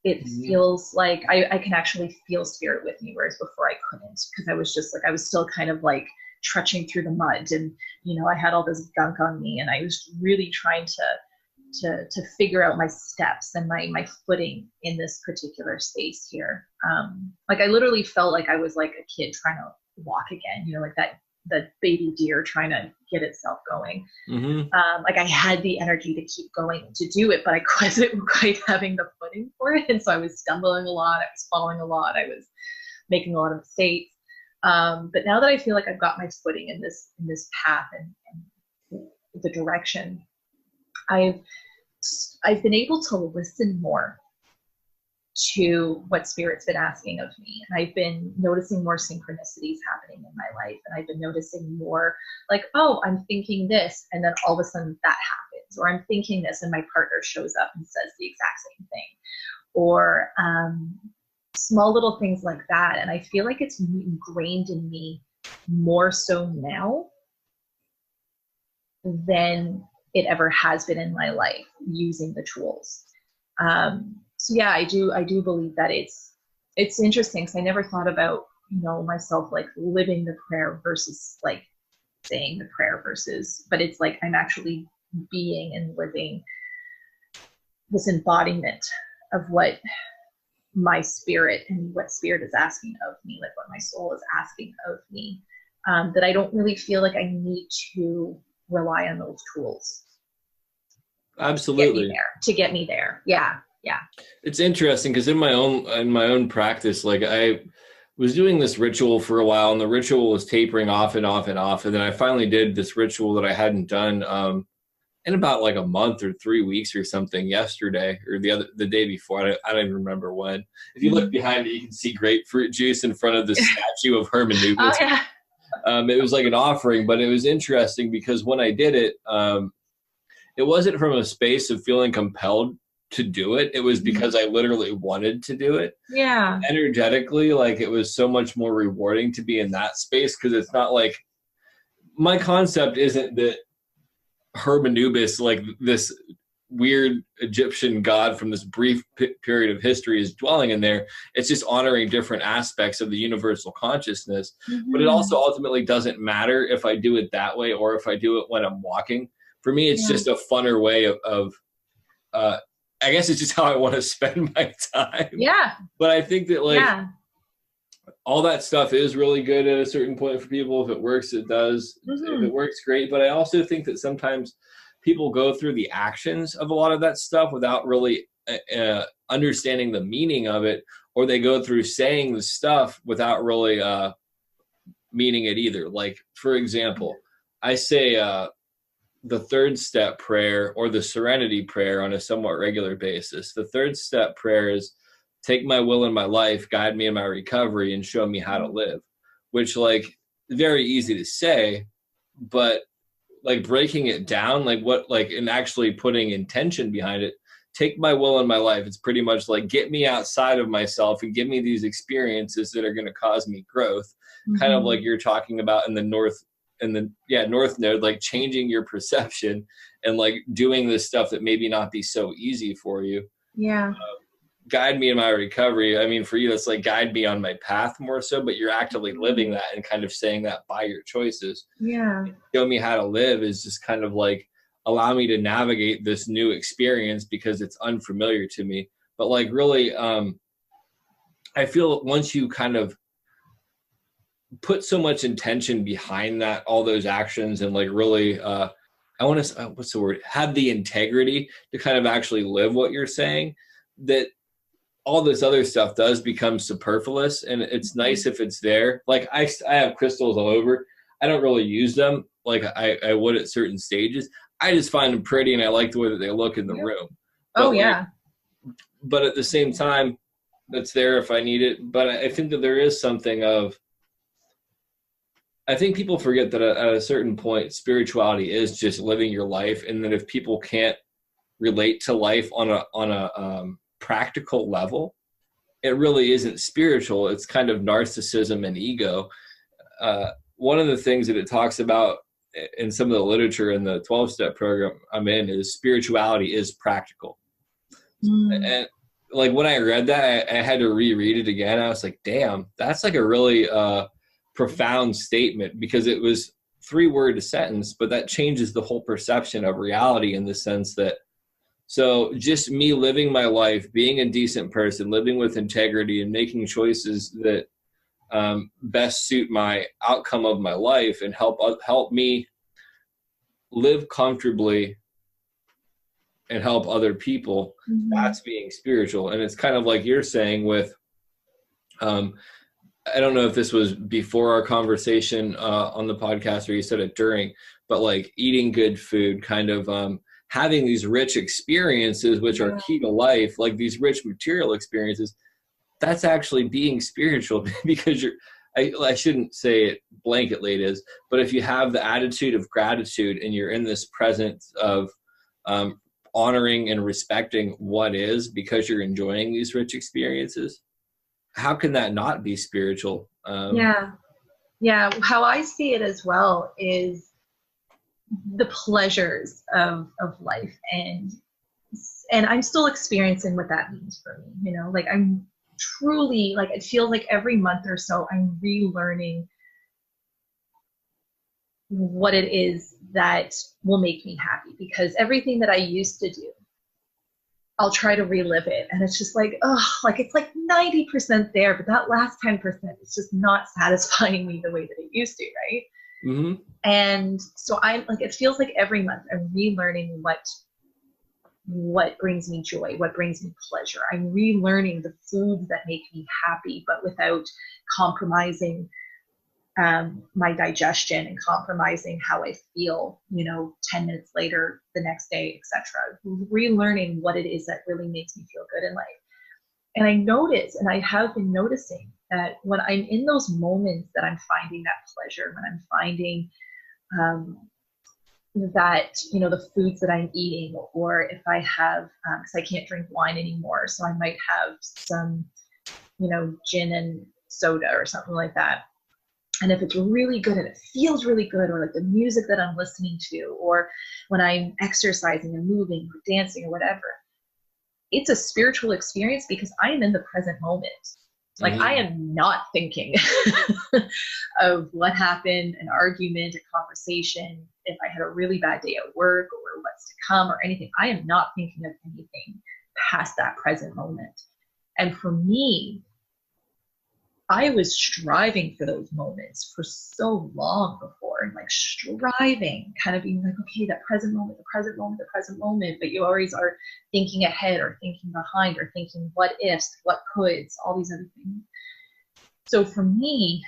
It feels like I can actually feel spirit with me, whereas before I couldn't, because I was just like, I was still kind of like trudging through the mud, and I had all this gunk on me, and I was really trying to figure out my steps and my footing in this particular space here. Like I literally felt like I was like a kid trying to walk again, like that baby deer trying to get itself going. Like I had the energy to keep going to do it, but I wasn't quite having the footing for it. And so I was stumbling a lot. I was falling a lot. I was making a lot of mistakes. But now that I feel like I've got my footing in this path and the direction, I've been able to listen more to what spirit's been asking of me. And I've been noticing more synchronicities happening in my life. And I've been noticing more like, oh, I'm thinking this, and then all of a sudden that happens. Or I'm thinking this and my partner shows up and says the exact same thing. Or small little things like that. And I feel like it's ingrained in me more so now than it ever has been in my life using the tools. So yeah, I do believe that it's interesting, because I never thought about, myself like living the prayer versus like saying the prayer but it's like I'm actually being and living this embodiment of what my spirit and what spirit is asking of me, like what my soul is asking of me, that I don't really feel like I need to rely on those tools. Absolutely. To get me there. Yeah. Yeah. It's interesting because in my own practice, like I was doing this ritual for a while, and the ritual was tapering off and off and off. And then I finally did this ritual that I hadn't done in about like a month or 3 weeks or something yesterday or the day before. I don't even remember when. If you look behind it, you can see grapefruit juice in front of the statue of Hermanubis. Oh, yeah. It was like an offering, but it was interesting because when I did it, it wasn't from a space of feeling compelled to do it. It was because I literally wanted to do it. Yeah. Energetically, like it was so much more rewarding to be in that space, because it's not like, my concept isn't that Hermanubis, like this weird Egyptian god from this brief period of history, is dwelling in there. It's just honoring different aspects of the universal consciousness. But it also ultimately doesn't matter if I do it that way or if I do it when I'm walking. For me, it's just a funner way of I guess it's just how I want to spend my time. Yeah. But I think that like all that stuff is really good at a certain point for people. If it works, it does. If it works, great. But I also think that sometimes people go through the actions of a lot of that stuff without really understanding the meaning of it, or they go through saying the stuff without really meaning it either. Like, for example, I say the third step prayer or the serenity prayer on a somewhat regular basis. The third step prayer is, take my will in my life, guide me in my recovery, and show me how to live, which, like, very easy to say, but like breaking it down, like what, like, and actually putting intention behind it. Take my will in my life. It's pretty much like, get me outside of myself and give me these experiences that are going to cause me growth. Kind of like you're talking about in the north node, like changing your perception and like doing this stuff that maybe not be so easy for you. Yeah. Guide me in my recovery. I mean, for you, it's like guide me on my path more so, but you're actively living that and kind of saying that by your choices. Yeah. Show me how to live is just kind of like, allow me to navigate this new experience because it's unfamiliar to me. But like really, I feel once you kind of put so much intention behind that, all those actions, and like really, I want to, what's the word? Have the integrity to kind of actually live what you're saying, that all this other stuff does become superfluous. And it's nice if it's there. Like I have crystals all over. I don't really use them like I would at certain stages. I just find them pretty and I like the way that they look in the room. But but at the same time, that's there if I need it. But I think that there is something of, I think people forget that at a certain point, spirituality is just living your life. And that if people can't relate to life on a practical level, it really isn't spiritual. It's kind of narcissism and ego. One of the things that it talks about in some of the literature in the 12-step program I'm in is spirituality is practical. And like when I read that, I had to reread it again. I was like, damn, that's like a really profound statement, because it was 3-word sentence, but that changes the whole perception of reality in the sense that, so just me living my life, being a decent person, living with integrity and making choices that best suit my outcome of my life and help me live comfortably and help other people. That's being spiritual. And it's kind of like you're saying with, I don't know if this was before our conversation on the podcast or you said it during, but like eating good food, kind of having these rich experiences, which are key to life, like these rich material experiences, that's actually being spiritual. Because I shouldn't say it blanketly it is, but if you have the attitude of gratitude and you're in this presence of honoring and respecting what is, because you're enjoying these rich experiences, how can that not be spiritual? Yeah. How I see it as well is the pleasures of life, and I'm still experiencing what that means for me. You know, like I'm truly, like, it feels like every month or so I'm relearning what it is that will make me happy, because everything that I used to do I'll try to relive it. And it's just like, oh, like it's like 90% there, but that last 10% is just not satisfying me the way that it used to, right? Mm-hmm. And so I'm like, it feels like every month I'm relearning what brings me joy, what brings me pleasure. I'm relearning the foods that make me happy, but without compromising my digestion and compromising how I feel, 10 minutes later, the next day, etc. Relearning what it is that really makes me feel good in life. And I notice, and I have been noticing that when I'm in those moments that I'm finding that pleasure, when I'm finding that, the foods that I'm eating, or if I have, because I can't drink wine anymore, so I might have some, gin and soda or something like that. And if it's really good and it feels really good, or like the music that I'm listening to, or when I'm exercising and moving or dancing or whatever, it's a spiritual experience because I am in the present moment. Like I am not thinking of what happened, an argument, a conversation, if I had a really bad day at work or what's to come or anything. I am not thinking of anything past that present moment. And for me, I was striving for those moments for so long before, and like striving, kind of being like, okay, that present moment, the present moment, the present moment. But you always are thinking ahead or thinking behind or thinking what ifs, what coulds, all these other things. So for me,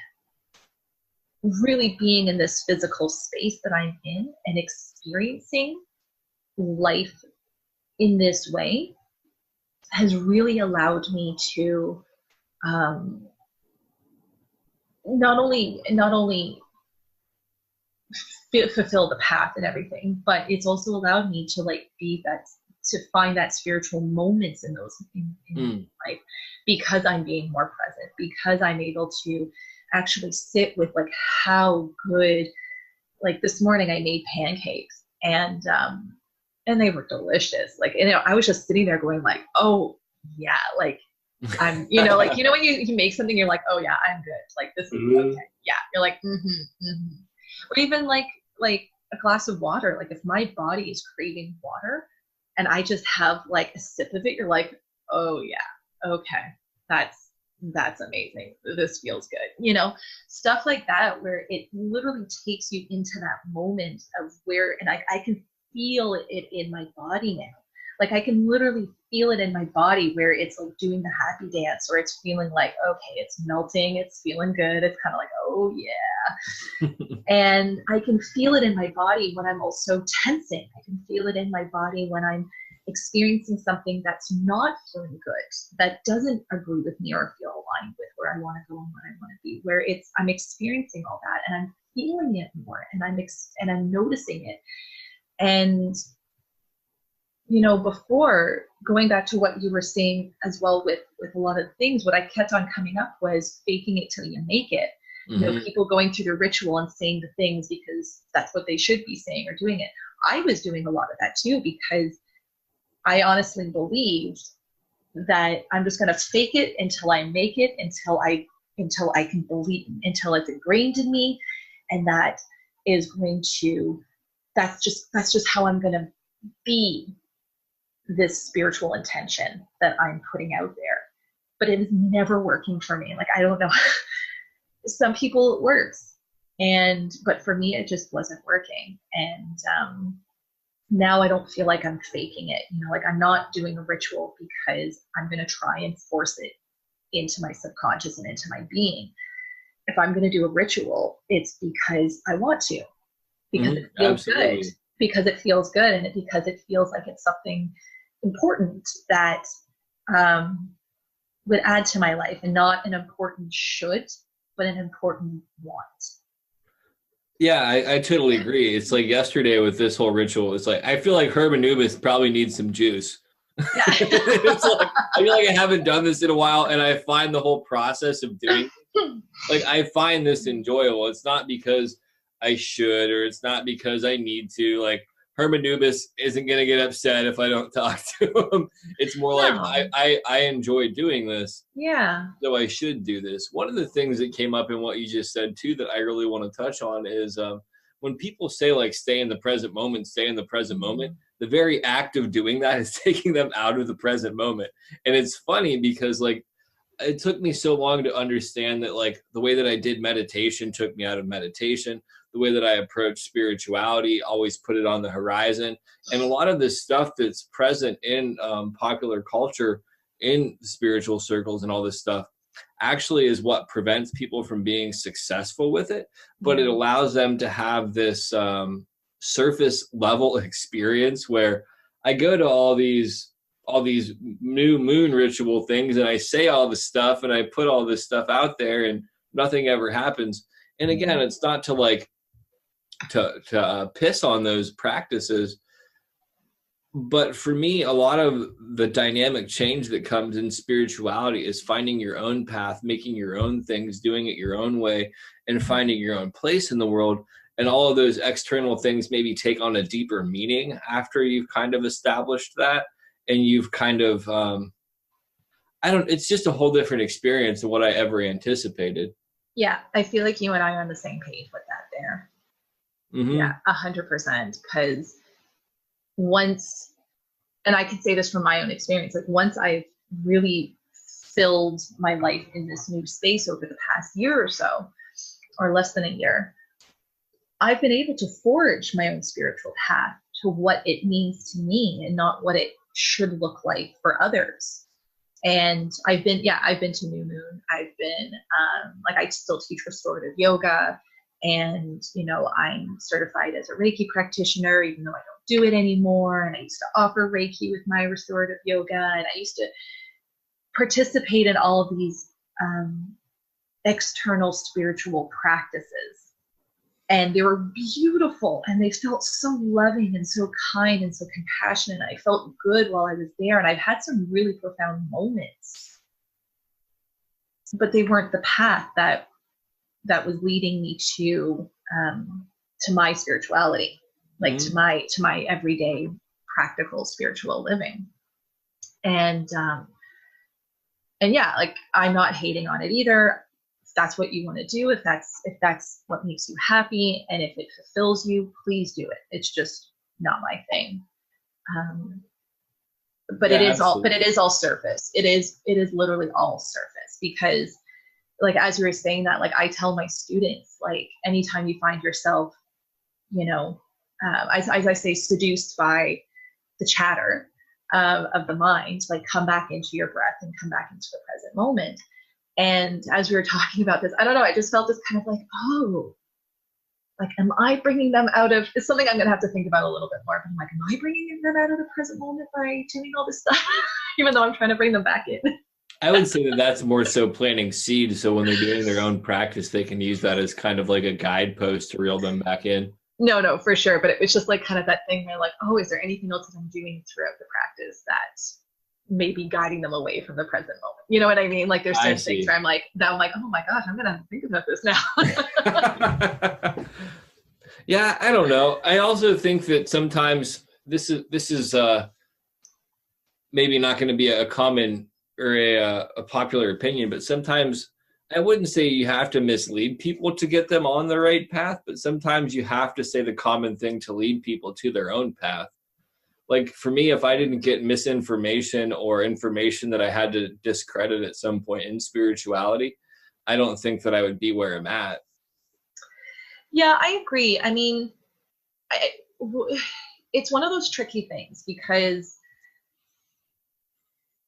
really being in this physical space that I'm in and experiencing life in this way has really allowed me to not only fulfill the path and everything, but it's also allowed me to like to find that spiritual moments in those in life, because I'm being more present, because I'm able to actually sit with like how good, like this morning I made pancakes and they were delicious. Like, I was just sitting there going like, oh yeah, like I'm, like, when you make something, you're like, oh yeah, I'm good. Like this is okay. Yeah. You're like, Or even like a glass of water. Like if my body is craving water and I just have like a sip of it, you're like, oh yeah, okay. That's amazing. This feels good. Stuff like that, where it literally takes you into that moment of where, and I can feel it in my body now. Like I can literally feel it in my body where it's like doing the happy dance, or it's feeling like, okay, it's melting, it's feeling good. It's kind of like, oh yeah. And I can feel it in my body when I'm also tensing. I can feel it in my body when I'm experiencing something that's not feeling good, that doesn't agree with me or feel aligned with where I want to go and what I want to be, where I'm experiencing all that and I'm feeling it more, and I'm noticing it. And before, going back to what you were saying as well with a lot of things, what I kept on coming up was faking it till you make it. People going through the ritual and saying the things because that's what they should be saying or doing it. I was doing a lot of that too, because I honestly believed that I'm just going to fake it until I make it, until I can believe, until it's ingrained in me. And that's just how I'm going to be this spiritual intention that I'm putting out there. But it is never working for me. Like, I don't know. Some people it works, but for me it just wasn't working. And now I don't feel like I'm faking it. Like I'm not doing a ritual because I'm going to try and force it into my subconscious and into my being. If I'm going to do a ritual, it's because I want to, because it feels good, because it feels good, and because it feels like it's something important that would add to my life, and not an important should, but an important want. Yeah, I totally agree. It's like yesterday with this whole ritual, it's like, I feel like Herb Anubis probably needs some juice. Yeah. It's like, I feel like I haven't done this in a while, and I find the whole process of doing it, like, I find this enjoyable. It's not because I should, or it's not because I need to. Like, Herb Anubis isn't going to get upset if I don't talk to him. It's more like I enjoy doing this. Yeah. So I should do this. One of the things that came up in what you just said too that I really want to touch on is when people say like stay in the present moment, the very act of doing that is taking them out of the present moment. And it's funny because like, it took me so long to understand that like the way that I did meditation took me out of meditation. The way that I approach spirituality always put it on the horizon. And a lot of this stuff that's present in popular culture, in spiritual circles and all this stuff, actually is what prevents people from being successful with it. But it allows them to have this surface level experience where I go to all these new moon ritual things and I say all this stuff and I put all this stuff out there and nothing ever happens. And again, it's not to like to piss on those practices, but for me, a lot of the dynamic change that comes in spirituality is finding your own path, making your own things, doing it your own way, and finding your own place in the world. And all of those external things maybe take on a deeper meaning after you've kind of established that. And you've kind of, it's just a whole different experience than what I ever anticipated. Yeah, I feel like you and I are on the same page with that there. Mm-hmm. Yeah, 100%. Because once, and I can say this from my own experience, like once I've really filled my life in this new space over the past year or so, or less than a year, I've been able to forge my own spiritual path to what it means to me and not what it should look like for others. And I've been to New Moon. I've been, I still teach restorative yoga, and, I'm certified as a Reiki practitioner, even though I don't do it anymore. And I used to offer Reiki with my restorative yoga. And I used to participate in all of these external spiritual practices. And they were beautiful, and they felt so loving and so kind and so compassionate. I felt good while I was there, and I've had some really profound moments. But they weren't the path that was leading me to my spirituality, like to my everyday practical spiritual living. And yeah, like I'm not hating on it either. That's what you want to do, if that's what makes you happy and if it fulfills you, please do it. It's just not my thing. But it is all surface. It is literally all surface, because like, as you were saying that, like I tell my students, like anytime you find yourself, as I say, seduced by the chatter of the mind, like come back into your breath and come back into the present moment. And as we were talking about this, I don't know, I just felt this kind of like, oh, like, am I bringing them out of, it's something I'm going to have to think about a little bit more. But I'm like, am I bringing them out of the present moment by doing all this stuff? Even though I'm trying to bring them back in. I would say that that's more so planting seeds. So when they're doing their own practice, they can use that as kind of like a guidepost to reel them back in. No, for sure. But it was just like kind of that thing where like, oh, is there anything else that I'm doing throughout the practice that maybe guiding them away from the present moment? You know what I mean? Like there's certain things where I'm like, oh my gosh, I'm gonna think about this now. Yeah, I don't know. I also think that sometimes this is maybe not going to be a common or a popular opinion, but sometimes I wouldn't say you have to mislead people to get them on the right path, but sometimes you have to say the common thing to lead people to their own path. Like for me, if I didn't get misinformation or information that I had to discredit at some point in spirituality, I don't think that I would be where I'm at. Yeah, I agree. I mean, it's one of those tricky things, because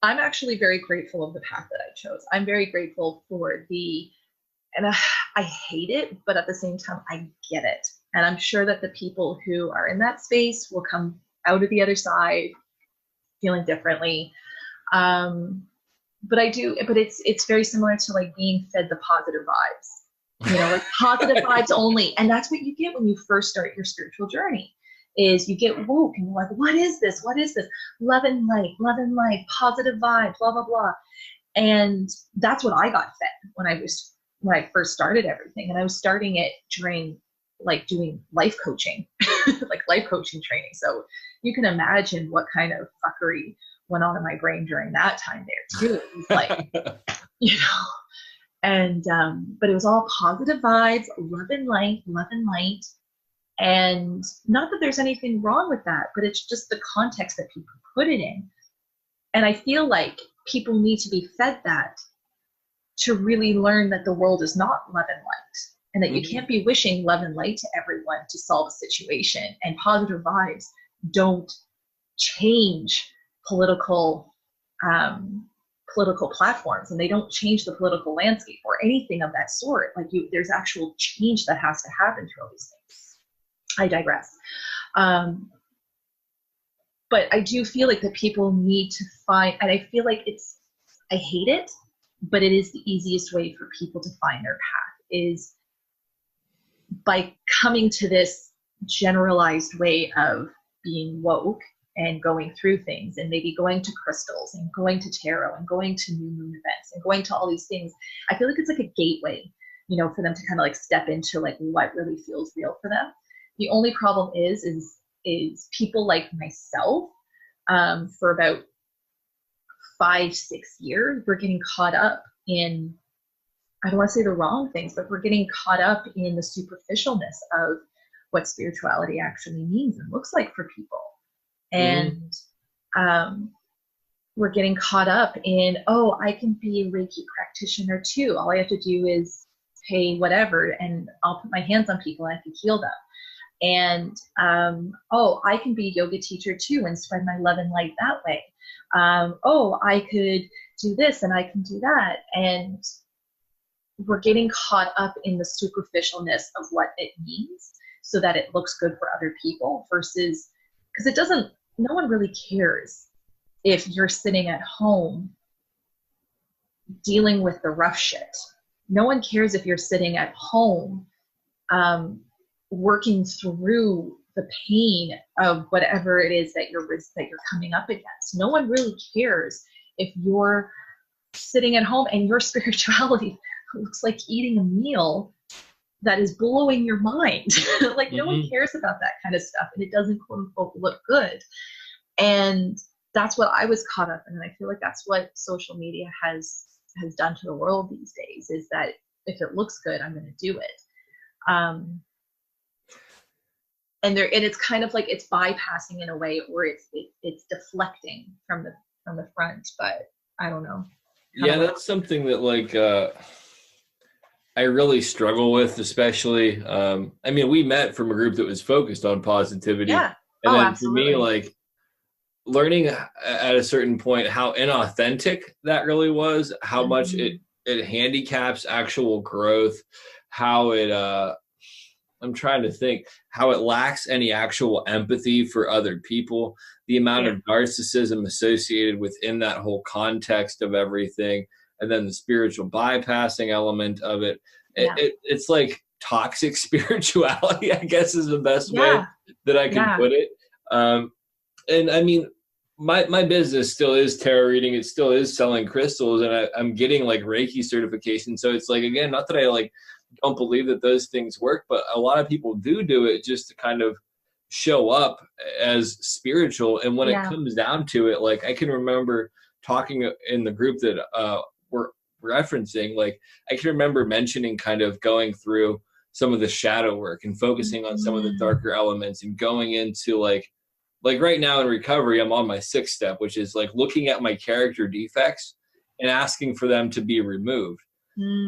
I'm actually very grateful of the path that I chose. I'm very grateful for and I hate it, but at the same time, I get it. And I'm sure that the people who are in that space will come out of the other side feeling differently. But it's very similar to like being fed the positive vibes, like positive vibes only. And that's what you get when you first start your spiritual journey, is you get woke and you're like, what is this? What is this? Love and light, positive vibes, blah, blah, blah. And that's what I got fed when I first started everything. And I was starting it during like doing life coaching, like life coaching training. So you can imagine what kind of fuckery went on in my brain during that time there too. It was like, and, but it was all positive vibes, love and light. And not that there's anything wrong with that, but it's just the context that people put it in. And I feel like people need to be fed that to really learn that the world is not love and light, and that you can't be wishing love and light to everyone to solve a situation. And positive vibes don't change political platforms, and they don't change the political landscape or anything of that sort. Like, there's actual change that has to happen through all these things. I digress. But I do feel like that people need to find, and I feel like I hate it, but it is the easiest way for people to find their path, is by coming to this generalized way of being woke and going through things, and maybe going to crystals and going to tarot and going to new moon events and going to all these things. I feel like it's like a gateway, for them to kind of like step into like what really feels real for them. The only problem is people like myself, for about 5-6 years, we're getting caught up in, I don't want to say the wrong things, but we're getting caught up in the superficialness of what spirituality actually means and looks like for people. And we're getting caught up in, oh, I can be a Reiki practitioner too. All I have to do is pay whatever, and I'll put my hands on people and I can heal them. And, oh, I can be a yoga teacher too and spread my love and light that way. Oh, I could do this and I can do that. And we're getting caught up in the superficialness of what it means so that it looks good for other people, versus, because no one really cares if you're sitting at home dealing with the rough shit. No one cares if you're sitting at home working through the pain of whatever it is that you're coming up against. No one really cares if you're sitting at home and your spirituality looks like eating a meal that is blowing your mind. Like, no one cares about that kind of stuff, and it doesn't quote unquote look good. And that's what I was caught up in, and I feel like that's what social media has done to the world these days, is that if it looks good, I'm going to do it. And it's kind of like it's bypassing in a way, or it's deflecting from the front, but I don't know. Yeah, that's something that like I really struggle with, especially. I mean, we met from a group that was focused on positivity. Yeah. And then absolutely. for me, like, learning at a certain point how inauthentic that really was, how much it handicaps actual growth, how it I'm trying to think, how it lacks any actual empathy for other people, the amount of narcissism associated within that whole context of everything, and then the spiritual bypassing element of it. It's like toxic spirituality, I guess, is the best way that I can put it. And I mean, my business still is tarot reading. It still is selling crystals, and I'm getting like Reiki certification. So it's like, again, not that I like don't believe that those things work, but a lot of people do it just to kind of show up as spiritual. And when it comes down to it, like, I can remember talking in the group that we're referencing, like, I can remember mentioning kind of going through some of the shadow work and focusing on some of the darker elements, and going into like right now in recovery, I'm on my 6th step, which is like looking at my character defects and asking for them to be removed.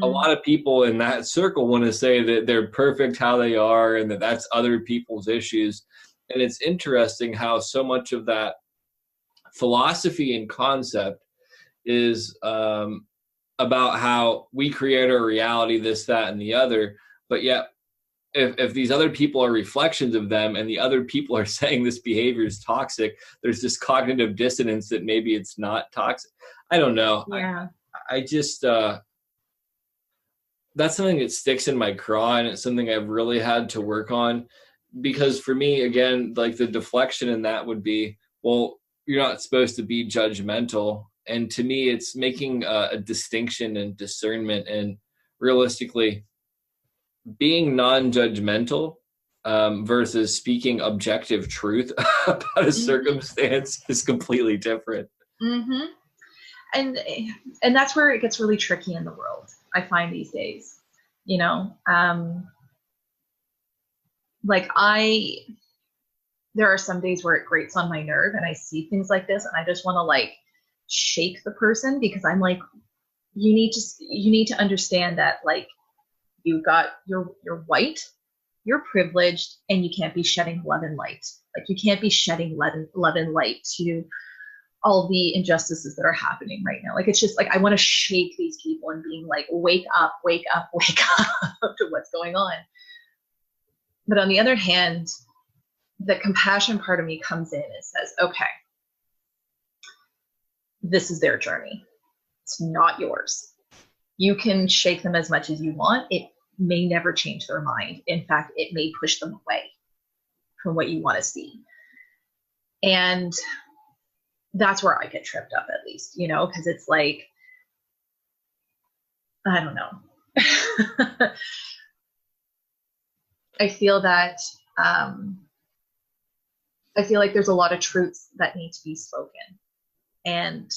A lot of people in that circle want to say that they're perfect how they are, and that that's other people's issues. And it's interesting how so much of that philosophy and concept is about how we create our reality, this, that, and the other. But yet, if these other people are reflections of them, and the other people are saying this behavior is toxic, there's this cognitive dissonance that maybe it's not toxic. I don't know. Yeah. I just, that's something that sticks in my craw, and it's something I've really had to work on, because for me, again, like, the deflection in that would be, well, you're not supposed to be judgmental. And to me, it's making a distinction and discernment, and realistically being non-judgmental versus speaking objective truth about a circumstance is completely different. And that's where it gets really tricky in the world, I find, these days. like there are some days where it grates on my nerve and I see things like this and I just want to like shake the person, because I'm like, you need to understand that, like, you're white, you're privileged, and you can't be shedding love and light. Like, you can't be shedding love and light to all the injustices that are happening right now. Like, it's just like, I want to shake these people and being like, wake up, wake up, wake up to what's going on. But on the other hand, the compassion part of me comes in and says, okay, this is their journey. It's not yours. You can shake them as much as you want. It may never change their mind. In fact, it may push them away from what you want to see. And that's where I get tripped up, at least, you know, because it's like, I don't know. I feel that, I feel like there's a lot of truths that need to be spoken. And,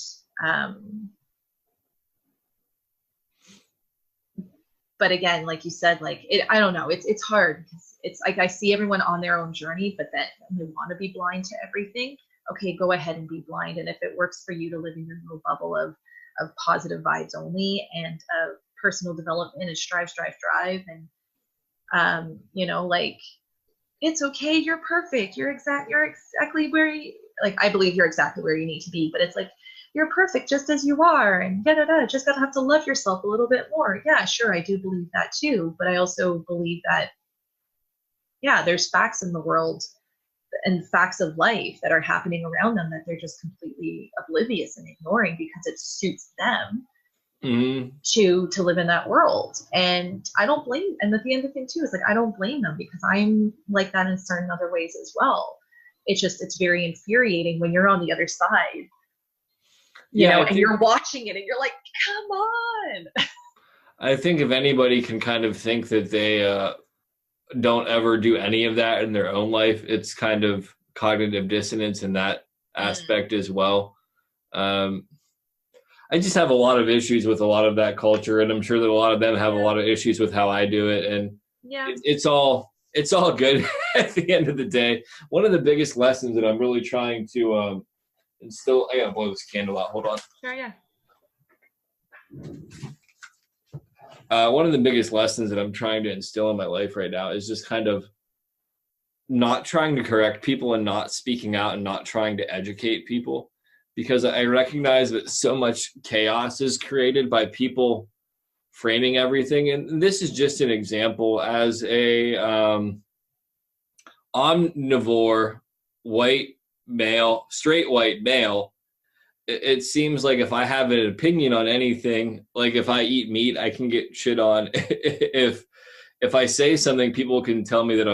but again, like you said, like, I don't know, it's hard. It's like, I see everyone on their own journey, but then they want to be blind to everything. Okay, go ahead and be blind. And if it works for you to live in your little bubble of positive vibes only, and of personal development, and strive, and, you know, like, it's okay. You're perfect. You're exactly where like, I believe you're exactly where you need to be, but it's like, you're perfect just as you are, and just gotta have to love yourself a little bit more. Yeah, sure, I do believe that too, but I also believe that, yeah, there's facts in the world and facts of life that are happening around them that they're just completely oblivious and ignoring because it suits them to live in that world. And I don't blame, and at the end of the thing too is like, I don't blame them, because I'm like that in certain other ways as well. It's very infuriating when you're on the other side, you know, and you're watching it and you're like, come on. I think if anybody can kind of think that they don't ever do any of that in their own life, it's kind of cognitive dissonance in that aspect as well. I just have a lot of issues with a lot of that culture, and I'm sure that a lot of them have a lot of issues with how I do it. And it's all good at the end of the day. One of the biggest lessons that I'm really trying to instill, I gotta blow this candle out. Hold on. Sure, yeah. One of the biggest lessons that I'm trying to instill in my life right now is just kind of not trying to correct people and not speaking out and not trying to educate people, because I recognize that so much chaos is created by people framing everything. And this is just an example. As a omnivore, white male, straight white male, it seems like if I have an opinion on anything, like if I eat meat, I can get shit on. If I say something, people can tell me that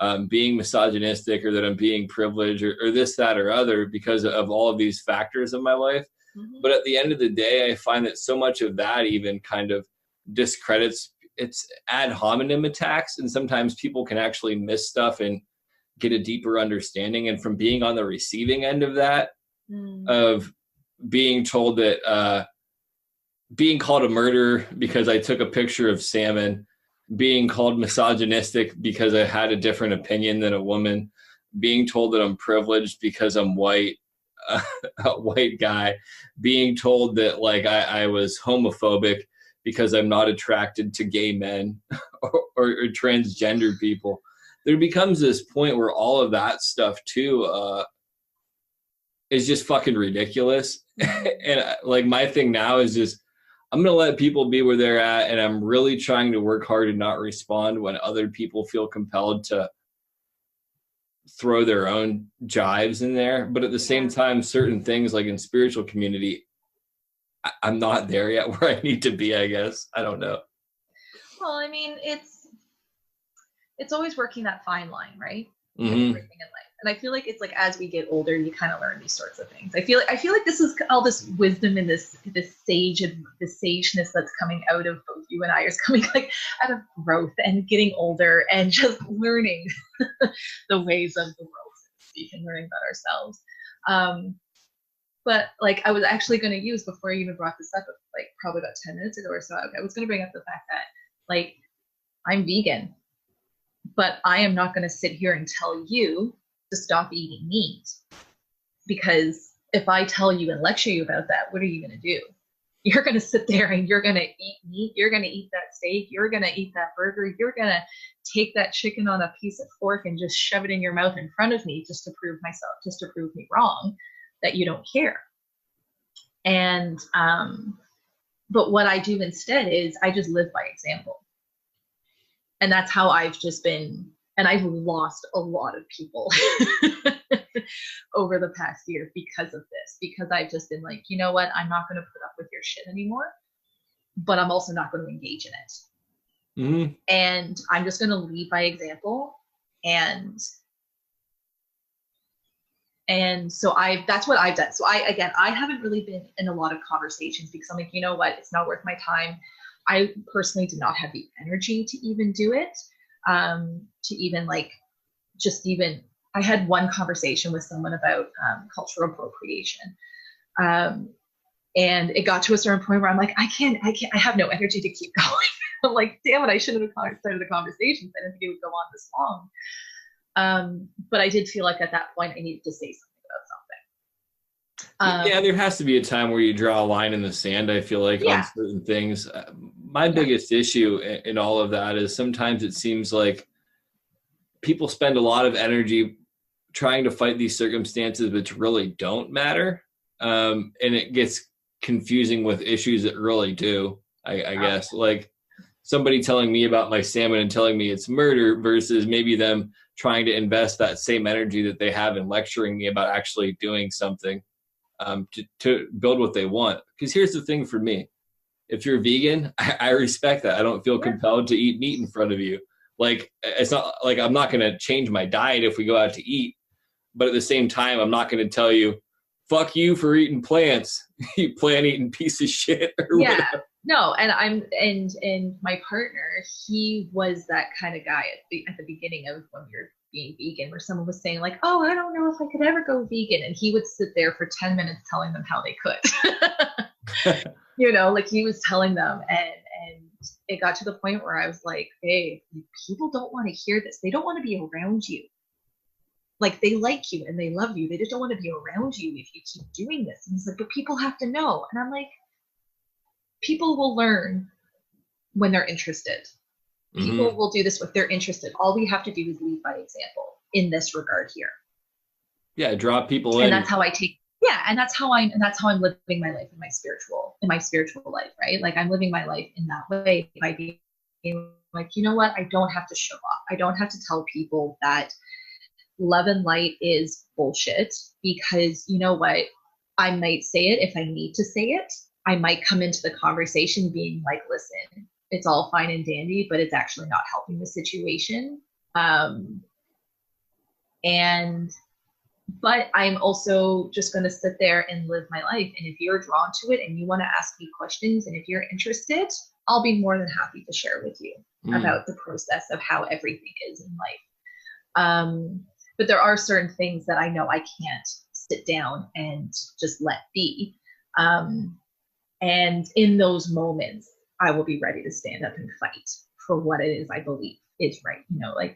I'm being misogynistic, or that I'm being privileged, or this, that, or other, because of all of these factors of my life. But at the end of the day, I find that so much of that even kind of discredits, it's ad hominem attacks, and sometimes people can actually miss stuff and get a deeper understanding. And from being on the receiving end of that, of being told that, being called a murderer because I took a picture of salmon, being called misogynistic because I had a different opinion than a woman, being told that I'm privileged because I'm white, a white guy, being told that like I was homophobic because I'm not attracted to gay men or transgender people. There becomes this point where all of that stuff too is just fucking ridiculous. And like, my thing now is just, I'm going to let people be where they're at, and I'm really trying to work hard and not respond when other people feel compelled to throw their own jives in there. But at the same time, certain things like in spiritual community, I'm not there yet where I need to be, I guess. I don't know. Well, I mean, it's always working that fine line, right? Mm-hmm. Everything in life. And I feel like it's like, as we get older, you kind of learn these sorts of things. I feel like this is all this wisdom and this sage and this sageness that's coming out of both you and I is coming like out of growth and getting older and just learning the ways of the world, so to speak, and learning about ourselves. But like, I was actually going to use, before you even brought this up, like probably about 10 minutes ago or so, I was going to bring up the fact that like, I'm vegan. But I am not going to sit here and tell you to stop eating meat, because if I tell you and lecture you about that, what are you going to do? You're going to sit there and you're going to eat meat. You're going to eat that steak. You're going to eat that burger. You're going to take that chicken on a piece of fork and just shove it in your mouth in front of me just to prove me wrong, that you don't care. And, but what I do instead is I just live by example. And that's how I've just been, and I've lost a lot of people over the past year because of this, because I've just been like, you know what, I'm not going to put up with your shit anymore, but I'm also not going to engage in it. Mm-hmm. And I'm just going to lead by example. And so that's what I've done. So I haven't really been in a lot of conversations because I'm like, you know what, it's not worth my time. I personally did not have the energy to even do it. To even like, I had one conversation with someone about cultural appropriation. And it got to a certain point where I'm like, I have no energy to keep going. I'm like, damn it, I shouldn't have started the conversation. I didn't think it would go on this long. But I did feel like at that point I needed to say something about something. Yeah, there has to be a time where you draw a line in the sand, I feel like, on certain things. My biggest issue in all of that is sometimes it seems like people spend a lot of energy trying to fight these circumstances which really don't matter. And it gets confusing with issues that really do, I guess. Like somebody telling me about my salmon and telling me it's murder versus maybe them trying to invest that same energy that they have in lecturing me about actually doing something to build what they want. Because here's the thing for me. If you're vegan, I respect that. I don't feel compelled to eat meat in front of you. Like, it's not like I'm not going to change my diet if we go out to eat. But at the same time, I'm not going to tell you, fuck you for eating plants, you plant eating piece of shit or whatever. No, and my partner, he was that kind of guy at the beginning of when we were being vegan, where someone was saying like, oh, I don't know if I could ever go vegan. And he would sit there for 10 minutes telling them how they could. You know, like he was telling them, and it got to the point where I was like, hey, people don't want to hear this. They don't want to be around you. Like, they like you and they love you. They just don't want to be around you if you keep doing this. And he's like, but people have to know. And I'm like, people will learn when they're interested. People will do this if they're interested. All we have to do is lead by example in this regard here. Yeah, draw people in. And that's how I take. Yeah, and that's how I'm living my life in my spiritual life, right? Like, I'm living my life in that way by being like, you know what? I don't have to show off. I don't have to tell people that love and light is bullshit, because you know what? I might say it if I need to say it. I might come into the conversation being like, listen, it's all fine and dandy, but it's actually not helping the situation. But I'm also just going to sit there and live my life. And if you're drawn to it and you want to ask me questions, and if you're interested, I'll be more than happy to share with you about the process of how everything is in life. But there are certain things that I know I can't sit down and just let be. And in those moments, I will be ready to stand up and fight for what it is I believe is right. You know, like,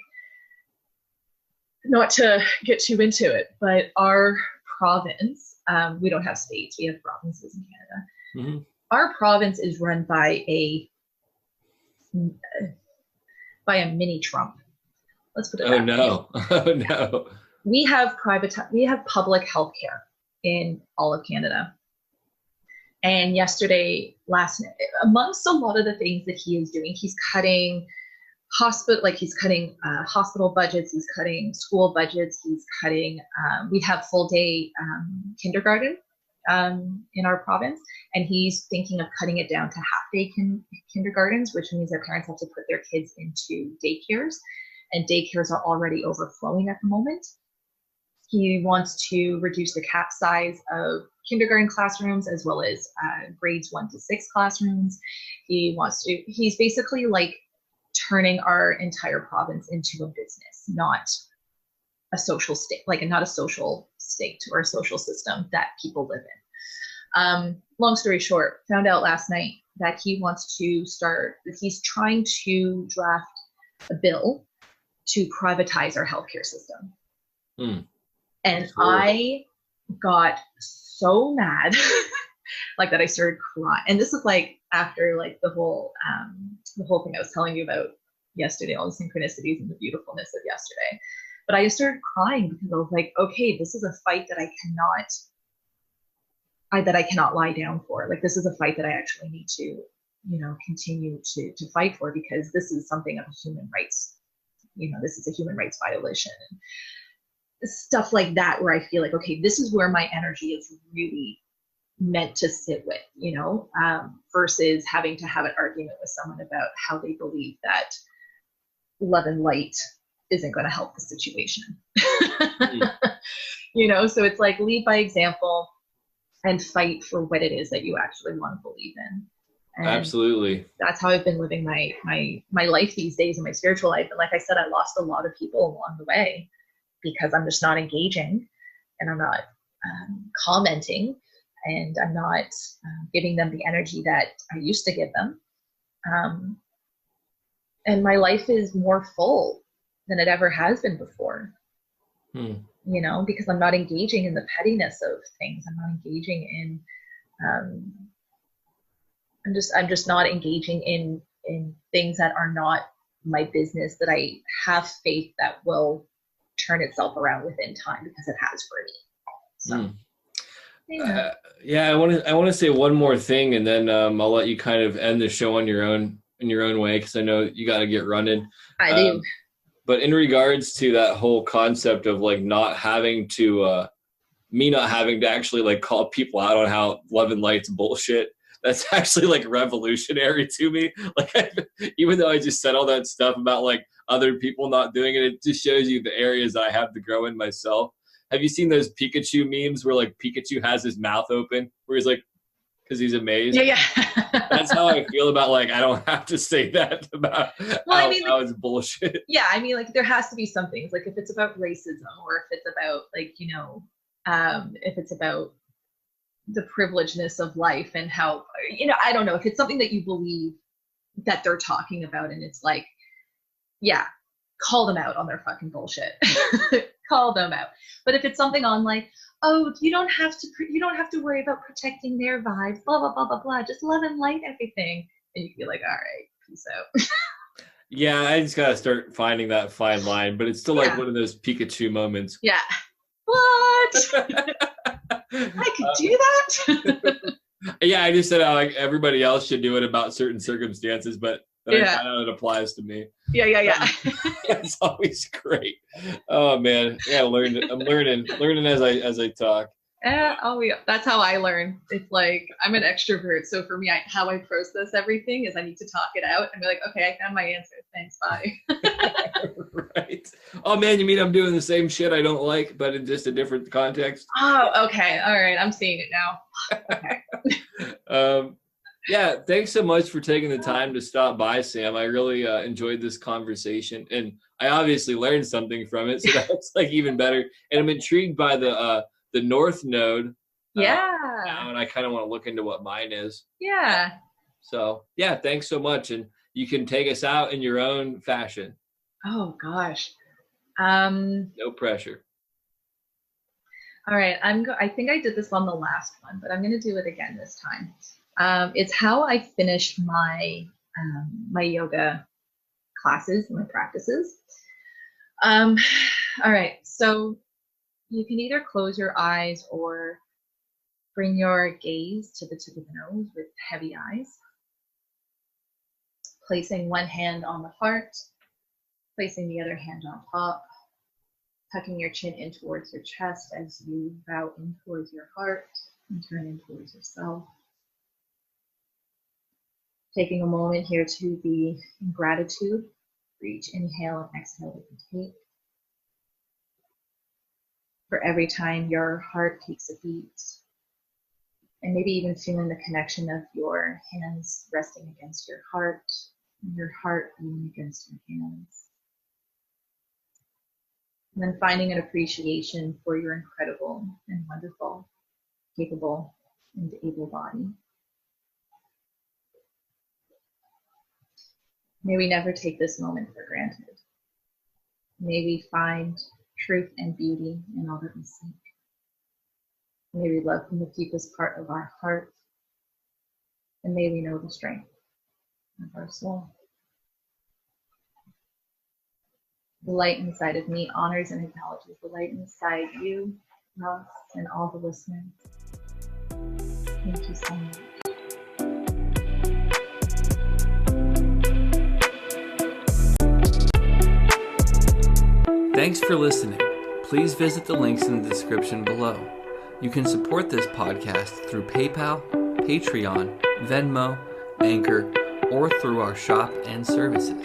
not to get too into it, but our province, we don't have states, we have provinces in Canada. Our province is run by a mini Trump. Let's put it that way. Oh no. We have public health care in all of Canada. And last night, amongst a lot of the things that he is doing, he's cutting hospital budgets, he's cutting school budgets, he's cutting, we have full day kindergarten in our province, and he's thinking of cutting it down to half day kindergartens, which means their parents have to put their kids into daycares, and daycares are already overflowing at the moment. He wants to reduce the cap size of kindergarten classrooms as well as grades 1 to 6 classrooms. He's basically like turning our entire province into a business, not a social state, not a social state or a social system that people live in. Long story short, found out last night that he's trying to draft a bill to privatize our healthcare system. Mm. And I got so mad like that I started crying. And this is like after like the whole thing I was telling you about yesterday, all the synchronicities and the beautifulness of yesterday. But I just started crying because I was like, okay, this is a fight that I cannot lie down for. Like, this is a fight that I actually need to, you know, continue to fight for, because this is something of a human rights, you know, this is a human rights violation. And stuff like that, where I feel like, okay, this is where my energy is really meant to sit with, you know, versus having to have an argument with someone about how they believe that love and light isn't going to help the situation. You know, so it's like, lead by example and fight for what it is that you actually want to believe in. And absolutely. That's how I've been living my life these days, in my spiritual life. And like I said, I lost a lot of people along the way because I'm just not engaging, and I'm not commenting, and I'm not giving them the energy that I used to give them. And my life is more full than it ever has been before. You know, because I'm not engaging in the pettiness of things. I'm not engaging in, I'm just not engaging in things that are not my business, that I have faith that will turn itself around within time, because it has for me. So. Yeah, I want to say one more thing, and then I'll let you kind of end the show on your own, in your own way, because I know you got to get running. I do. But in regards to that whole concept of like not having to, me not having to actually like call people out on how love and light's bullshit, that's actually like revolutionary to me. Like, even though I just said all that stuff about like other people not doing it, it just shows you the areas I have to grow in myself. Have you seen those Pikachu memes where like Pikachu has his mouth open, where he's like, because he's amazed? Yeah. That's how I feel about, like, I don't have to say that about how it's bullshit. Yeah, I mean, like, there has to be some things, like if it's about racism, or if it's about like, you know, if it's about the privilegedness of life and how, you know, I don't know, if it's something that you believe that they're talking about, and it's like, yeah, call them out on their fucking bullshit. Call them out. But if it's something on like, oh, you don't have to worry about protecting their vibes, blah blah blah blah blah, just love and light everything, and you can be like, all right, peace out. Yeah, I just gotta start finding that fine line, but it's still like one of those Pikachu moments. Yeah. What? I could do that? Yeah, I just said how like everybody else should do it about certain circumstances, but I find out it applies to me. Yeah. It's always great. Oh man, yeah, I'm learning as I talk. That's how I learn. It's like, I'm an extrovert, so for me, how I process everything is I need to talk it out and be like, okay, I found my answer. Thanks, bye. Right. Oh man, you mean I'm doing the same shit I don't like, but in just a different context? Oh, okay. All right, I'm seeing it now. Okay. Yeah, thanks so much for taking the time to stop by, Sam. I really enjoyed this conversation, and I obviously learned something from it, so that's like even better. And I'm intrigued by the North Node. Yeah. Now, and I kind of want to look into what mine is. Yeah. So yeah, thanks so much, and you can take us out in your own fashion. Oh gosh. No pressure. All right, I think I did this on the last one, but I'm going to do it again this time. It's how I finish my my yoga classes, my practices. All right, so you can either close your eyes or bring your gaze to the tip of the nose with heavy eyes. Placing one hand on the heart, placing the other hand on top, tucking your chin in towards your chest as you bow in towards your heart and turn in towards yourself. Taking a moment here to be in gratitude for each inhale and exhale that you take. For every time your heart takes a beat. And maybe even feeling the connection of your hands resting against your heart, and your heart beating against your hands. And then finding an appreciation for your incredible and wonderful, capable, and able body. May we never take this moment for granted. May we find truth and beauty in all that we see. May we love from the deepest part of our heart, and may we know the strength of our soul. The light inside of me honors and acknowledges the light inside you, us, and all the listeners. Thank you so much. Thanks for listening. Please visit the links in the description below. You can support this podcast through PayPal, Patreon, Venmo, Anchor, or through our shop and services.